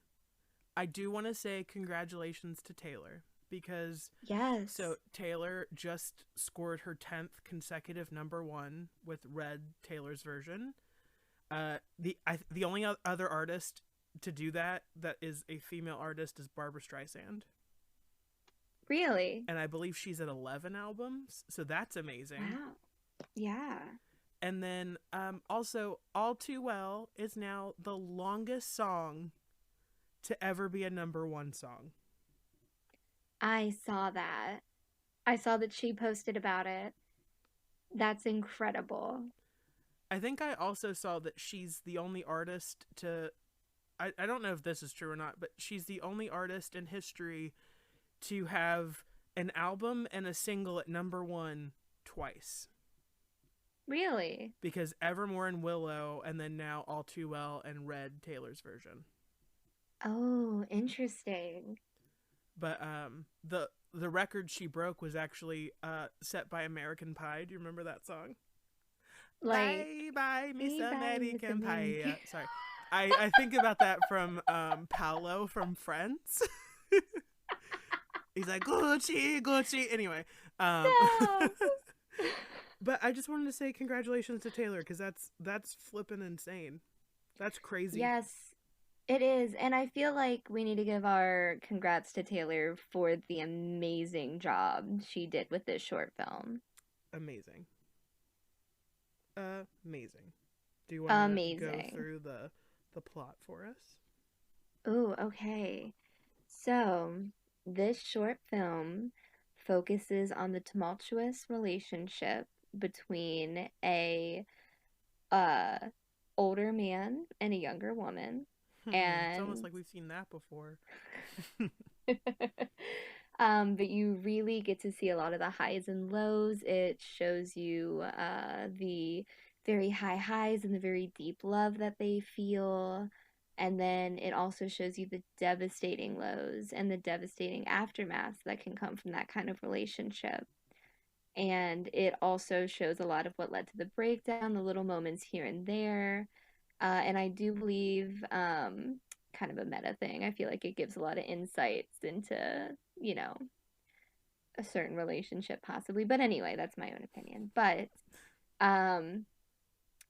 I do want to say congratulations to Taylor because Yes. Taylor just scored her 10th consecutive number one with Red Taylor's version. The only other artist to do that is a female artist is Barbara Streisand, Really? and I believe she's at 11 albums, so that's amazing. Wow. Yeah. And then also, All Too Well is now the longest song to ever be a number one song. I saw that. I saw that she posted about it. That's incredible. I think I also saw that she's the only artist to. I don't know if this is true or not, but she's the only artist in history to have an album and a single at number one twice. Really? Because Evermore and Willow, and then now All Too Well and Red Taylor's version. Oh, interesting. But the record she broke was actually set by American Pie. Do you remember that song? Like, Bye bye, Miss bye bye, Miss American American. Pie. Sorry, I think about that from Paolo from Friends. He's like Gucci, Gucci. Anyway, um, No. but I just wanted to say congratulations to Taylor because that's flippin' insane. That's crazy. Yes, it is. And I feel like we need to give our congrats to Taylor for the amazing job she did with this short film. Amazing. Amazing. Do you want to go Amazing. through the plot for us? Ooh, okay. So, this short film focuses on the tumultuous relationship between a uh older man and a younger woman. It's almost And like we've seen that before. but you really get to see a lot of the highs and lows. It shows you the very high highs and the very deep love that they feel. And then it also shows you the devastating lows and the devastating aftermaths that can come from that kind of relationship. And it also shows a lot of what led to the breakdown, the little moments here and there. And I do believe, kind of a meta thing, I feel like it gives a lot of insights into, you know, a certain relationship possibly. But anyway, that's my own opinion. But um,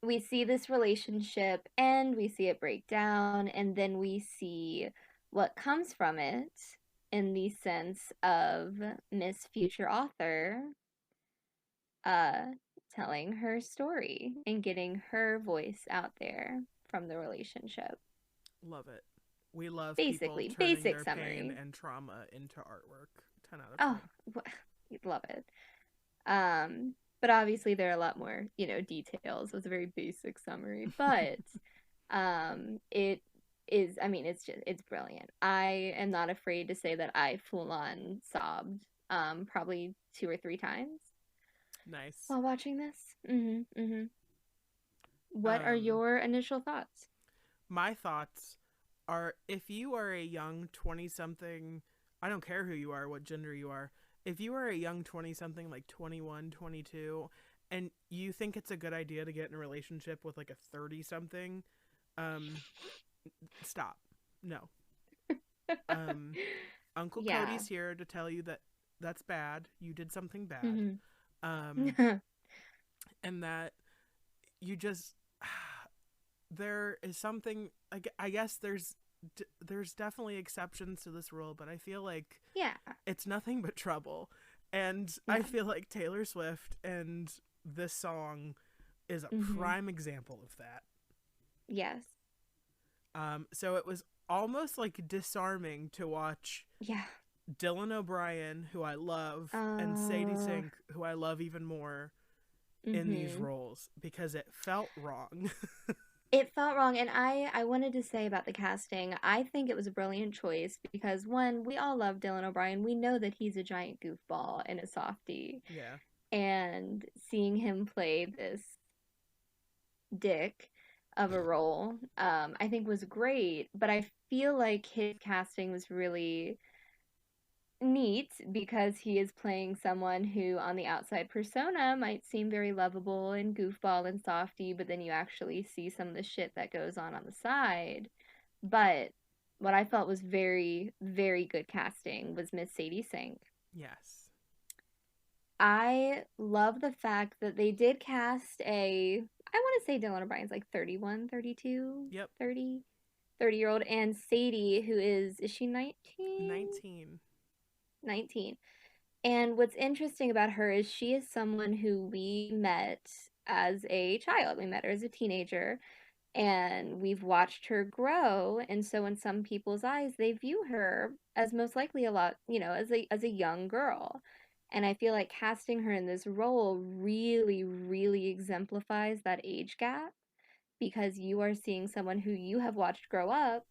we see this relationship and we see it break down, and then we see what comes from it in the sense of Miss Future Author uh telling her story and getting her voice out there from the relationship. Love it. We love people Basically, turning basic their pain summary. and trauma into artwork. 10 out of Oh, 10. you'd love it. But obviously there are a lot more, details. It was a very basic summary, but it is, I mean, it's brilliant. I am not afraid to say that I full on sobbed probably 2 or 3 times Nice. while watching this. What are Um, your initial thoughts? my thoughts are if you are a young 20 something, I don't care who you are, what gender you are, if you are a young 20 something, like 21, 22, and you think it's a good idea to get in a relationship with like a 30 something, um stop. No. Um Uncle Yeah. Cody's here to tell you that that's bad. You did something bad. Mhm. Um and that you just there is something, I guess there's definitely exceptions to this rule, but I feel like Yeah. it's nothing but trouble. And I Yeah. feel like Taylor Swift and this song is a Mhm. prime example of that. Yes. So it was almost like disarming to watch Yeah. Dylan O'Brien, who I love, and Sadie Uh. Sink, who I love even more, in these Mhm. roles because it felt wrong. It felt wrong, and I wanted to say about the casting, I think it was a brilliant choice because one, we all love Dylan O'Brien. We know that he's a giant goofball and a softie, Yeah. and seeing him play this dick of a role, I think was great. But I feel like his casting was really neat because he is playing someone who on the outside persona might seem very lovable and goofball and softy, but then you actually see some of the shit that goes on the side. But what I felt was very, very good casting was Miss Sadie Sink. Yes. I love the fact that they did cast I want to say Dylan O'Brien's like 31, 32, Yep. 30 year old, and Sadie, who is she 19? 19. 19. And what's interesting about her is she is someone who we met as a child. We met her as a teenager and we've watched her grow. And so in some people's eyes, they view her as most likely a lot, as a young girl. And I feel like casting her in this role really, really exemplifies that age gap because you are seeing someone who you have watched grow up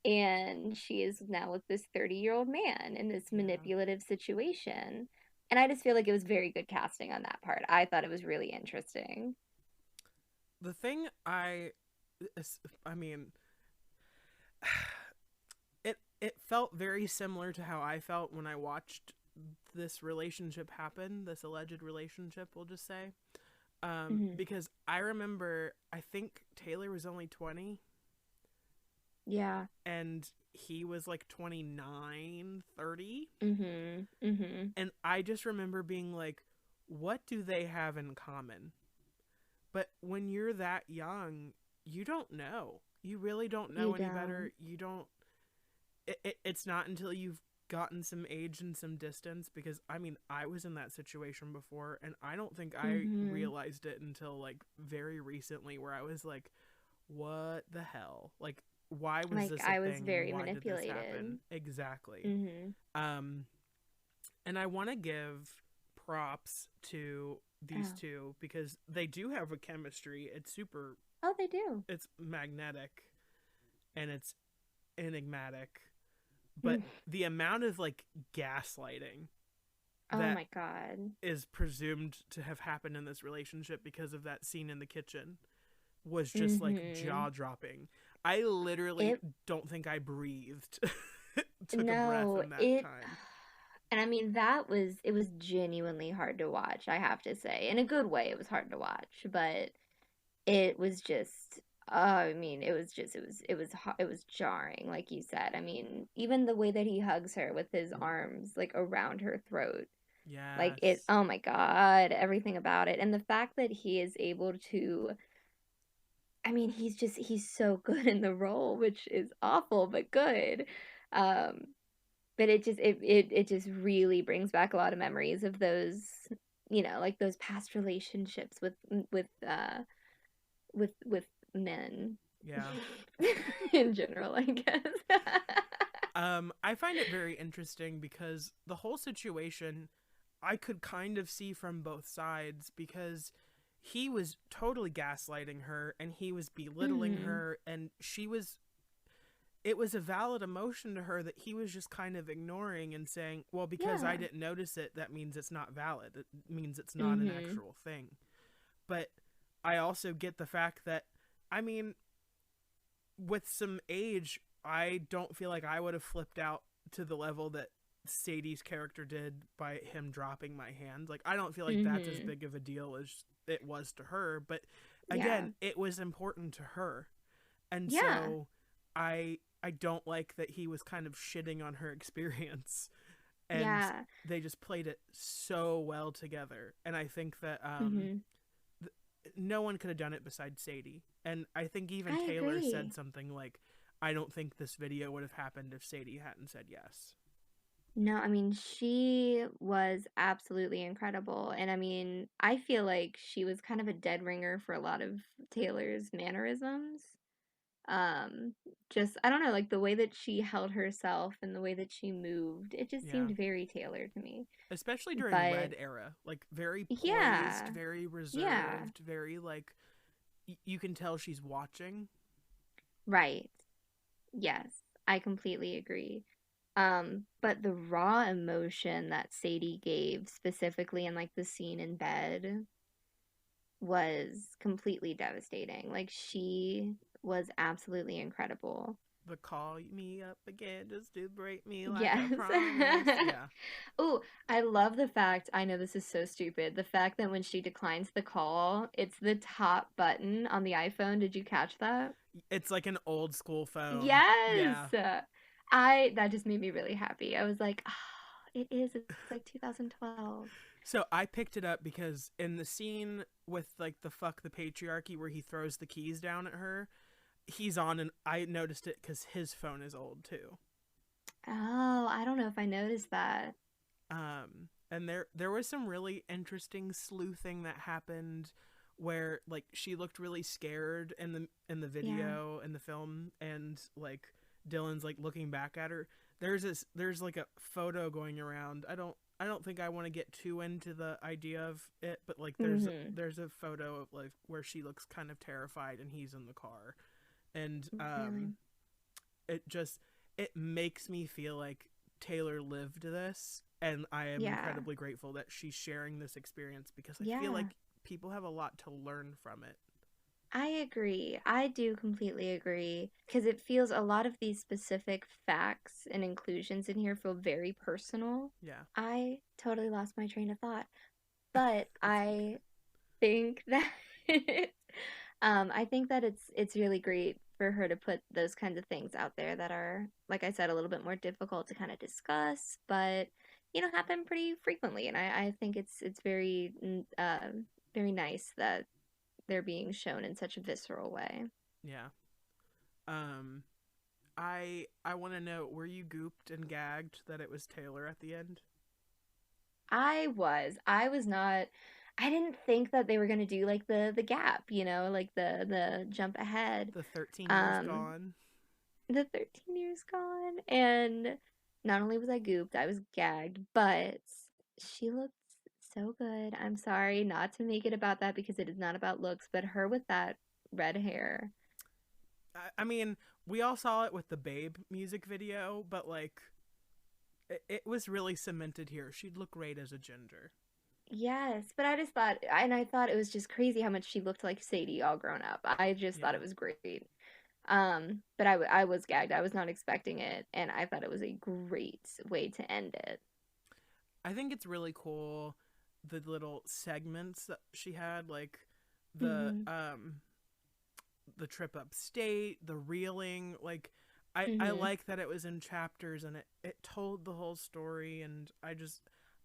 and she is now with this 30-year-old man in this Yeah. manipulative situation. And I just feel like it was very good casting on that part. I thought it was really interesting. The thing I mean, it felt very similar to how I felt when I watched this relationship happen, this alleged relationship, we'll just say. Hmm. Because I remember, I think Taylor was only 20 Yeah. and he was like 29, 30. Mhm. Mhm. And I just remember being like, what do they have in common? But when you're that young, you don't know. You really don't You know any better. don't. You don't. It's not until you've gotten some age and some distance, because I mean, I was in that situation before and I don't think I Mhm. realized it until like very recently, where I was like, what the hell? Like, why was Like this a I was thing and very why did this manipulated. happen? Exactly. Mhm. Um and I want to give props to these Oh. two because they do have a chemistry. It's super, Oh, they do. it's magnetic and it's enigmatic. But Mm. the amount of like gaslighting Oh that my God. is presumed to have happened in this relationship because of that scene in the kitchen was just like Mhm. jaw dropping. I literally It don't think I breathed, took a breath no, in that it time. and I mean it was genuinely hard to watch, I have to say. In a good way, it was hard to watch, but it was just I mean, it was jarring, like you said. I mean, even the way that he hugs her with his arms like around her throat, like it, Yes. oh my God, everything about it. And the fact that he is able to, I mean, he's so good in the role, which is awful but good. Um, but it just really brings back a lot of memories of those, like those past relationships with men Yeah. in general, I guess. I find it very interesting because the whole situation I could kind of see from both sides, because he was totally gaslighting her and he was belittling Hmm. her, and it was a valid emotion to her that he was just kind of ignoring and saying, well, because I Yeah. didn't notice it, that means it's not valid. It means it's not an Hmm. actual thing. But I also get the fact that, I mean, with some age, I don't feel like I would have flipped out to the level that Sadie's character did by him dropping my hand. Like, I don't feel like that's as Mm-hmm. big of a deal as it was to her, but Yeah. again, it was important to her. And Yeah. so I don't like that he was kind of shitting on her experience, and Yeah. they just played it so well together. And I think that Mm-hmm. no one could have done it besides Sadie. And I think even I Taylor said agree. something like, I don't think this video would have happened if Sadie hadn't said yes. No, I mean, she was absolutely incredible. And I mean, I feel like she was kind of a dead ringer for a lot of Taylor's mannerisms. Um, just, I don't know, like the way that she held herself and the way that she moved, it just Yeah. seemed very Taylor to me. Especially during But Red era. Like, very poised, yeah, very yeah, reserved, very, like, you can tell she's watching. right. Yes, I completely agree. But the raw emotion that Sadie gave, specifically in like the scene in bed, was completely devastating. Like she was absolutely incredible. The call me up again just to break me like I Yes. promised. Yeah. Oh, I love the fact, I know this is so stupid, the fact that when she declines the call, it's the top button on the iPhone. Did you catch that? It's like an old school phone. Yes. Yeah. I that just made me really happy. I was like, oh, it is. It's like 2012. So I picked it up because in the scene with like the fuck the patriarchy where he throws the keys down at her, he's on, and I noticed it because his phone is old too. Oh, I don't know if I noticed that. And there was some really interesting sleuthing that happened where like she looked really scared in the Yeah. video in the film, and like Dylan's like looking back at her. There's like a photo going around. I don't think I want to get too into the idea of it, but like Mm-hmm. there's a photo of like where she looks kind of terrified and he's in the car. And Really? it just it makes me feel like Taylor lived this, and I am Yeah. incredibly grateful that she's sharing this experience because I feel Yeah. like people have a lot to learn from it. I agree. I do completely agree because it feels a lot of these specific facts and inclusions in here feel very personal. Yeah. I totally lost my train of thought, but It's okay. think that I think that it's really great for her to put those kinds of things out there that are, like I said, a little bit more difficult to kind of discuss, but happen pretty frequently. And I think it's very very nice that they're being shown in such a visceral way. Yeah. Um I want to know, were you gooped and gagged that it was Taylor at the end? I was not. I didn't think that they were gonna do like the gap, like the jump ahead. The 13 years Um, gone. the 13 years gone, and not only was I gooped, I was gagged, but she looked so good. I'm sorry not to make it about that because it is not about looks, but her with that red hair. I mean, we all saw it with the Babe music video, but like it was really cemented here. She'd look great as a ginger. Yes, but I just thought, and I thought it was just crazy how much she looked like Sadie all grown up. I just thought Yeah. it was great. But I was gagged. I was not expecting it, and I thought it was a great way to end it. I think it's really cool the little segments that she had, like the Mhm. the trip upstate, the reeling, like I Mhm. like that it was in chapters and it told the whole story, and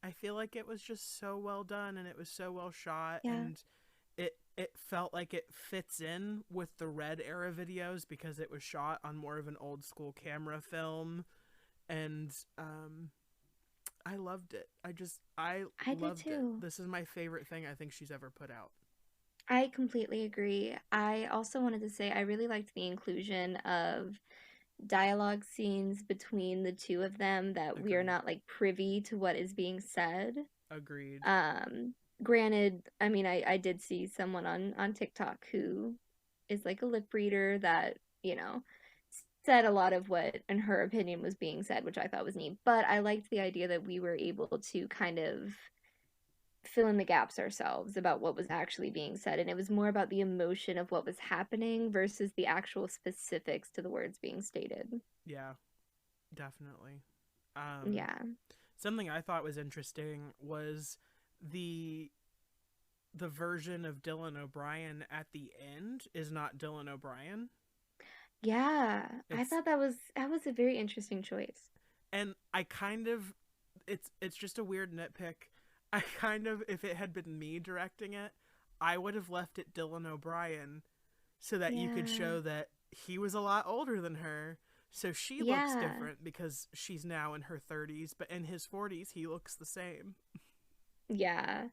I feel like it was just so well done and it was so well shot, Yeah. and it felt like it fits in with the Red era videos because it was shot on more of an old school camera film, and I loved it. I I did loved it. too. This is my favorite thing I think she's ever put out. I completely agree. I also wanted to say I really liked the inclusion of dialogue scenes between the two of them that we are Agreed. not like privy to what is being said. Agreed. Um, Granted, I mean, I did see someone on TikTok who is like a lip reader that, said a lot of what, in her opinion, was being said, which I thought was neat. But I liked the idea that we were able to kind of fill in the gaps ourselves about what was actually being said. And it was more about the emotion of what was happening versus the actual specifics to the words being stated. Yeah, definitely. Um, Yeah. Something I thought was interesting was the the version of Dylan O'Brien at the end is not Dylan O'Brien. Yeah. I It's thought that was a very interesting choice. and I kind of it's just a weird nitpick. I kind of if it had been me directing it, I would have left it Dylan O'Brien so that you could Yeah. show that he was a lot older than her. So she looks Yeah. different because she's now in her 30s, but in his 40s he looks the same. Yeah.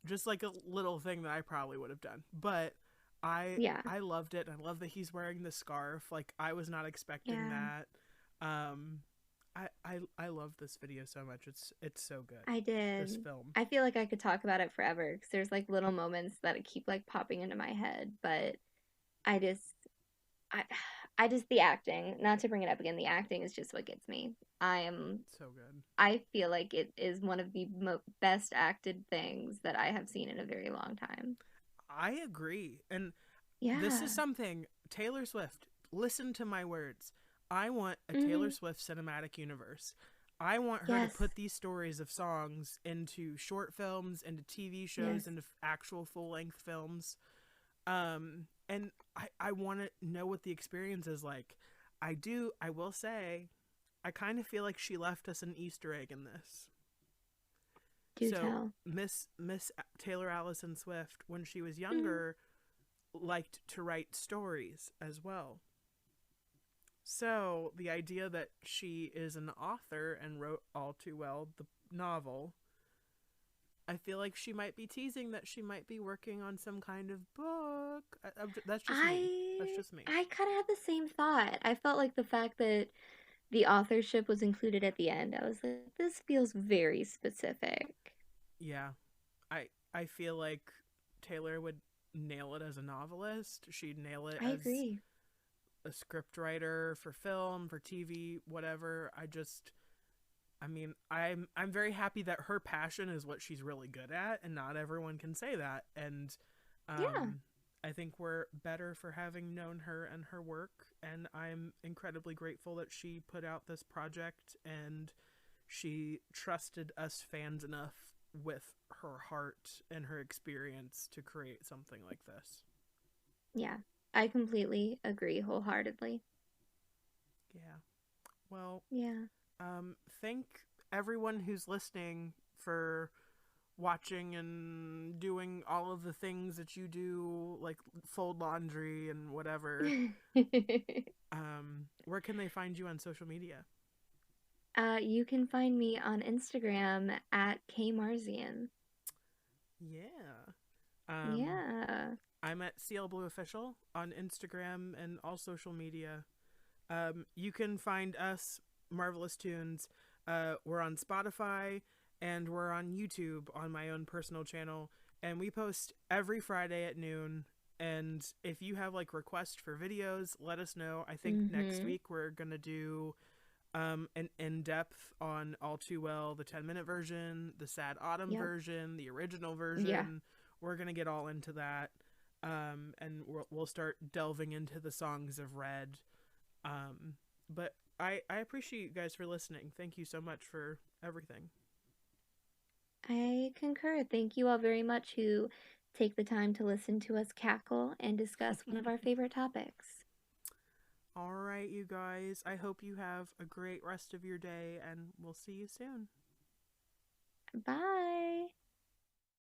Just like a little thing that I probably would have done. But I Yeah. I loved it. I love that he's wearing the scarf. Like I was not expecting Yeah. that. Um I love this video so much. It's so good. I This did. film. I feel like I could talk about it forever because there's like little moments that keep like popping into my head, but I just I I just the acting, not to bring it up again, the acting is just what gets me. I am So good. I feel like it is one of the best acted things that I have seen in a very long time. I agree. And this is Yeah. something Taylor Swift, listen to my words. I want a Taylor Hmm. Swift cinematic universe. I want her to Yes. put these stories of songs into short films, into TV shows, Yes. into actual full length films. And I want to know what the experience is like. I will say, I kind of feel like she left us an Easter egg in this. Do So tell. Miss Taylor Allison Swift, when she was Mm. younger, liked to write stories as well. So the idea that she is an author and wrote All Too Well, the novel, I feel like she might be teasing that she might be working on some kind of book. That's just me. That's I just me. I kind of had the same thought. I felt like the fact that the authorship was included at the end, I was like, this feels very specific. Yeah, I feel like Taylor would nail it as a novelist. She'd nail it I as agree. a script writer for film, for TV, whatever. I mean, I'm very happy that her passion is what she's really good at, and not everyone can say that. And Yeah. um, I think we're better for having known her and her work. And I'm incredibly grateful that she put out this project and she trusted us fans enough with her heart and her experience to create something like this. Yeah. I completely agree wholeheartedly. Yeah. Well, Yeah. thank everyone who's listening for watching and doing all of the things that you do, like fold laundry and whatever. Where can they find you on social media? You can find me on Instagram at kmarzian. Yeah. Um, Yeah. I'm at CL Blue Official on Instagram and all social media. You can find us, Marvelous Tunes. We're on Spotify and we're on YouTube on my own personal channel. And we post every Friday at noon. And if you have like requests for videos, let us know. I think next Mm-hmm. week we're going to do an in depth on All Too Well, the 10-minute version, the Sad Autumn Yep. version, the original Yeah. version. We're going to get all into that. And we'll start delving into the songs of Red. But I appreciate you guys for listening. Thank you so much for everything. I concur. Thank you all very much who take the time to listen to us cackle and discuss one of our favorite topics. All right, you guys. I hope you have a great rest of your day, and we'll see you soon. Bye.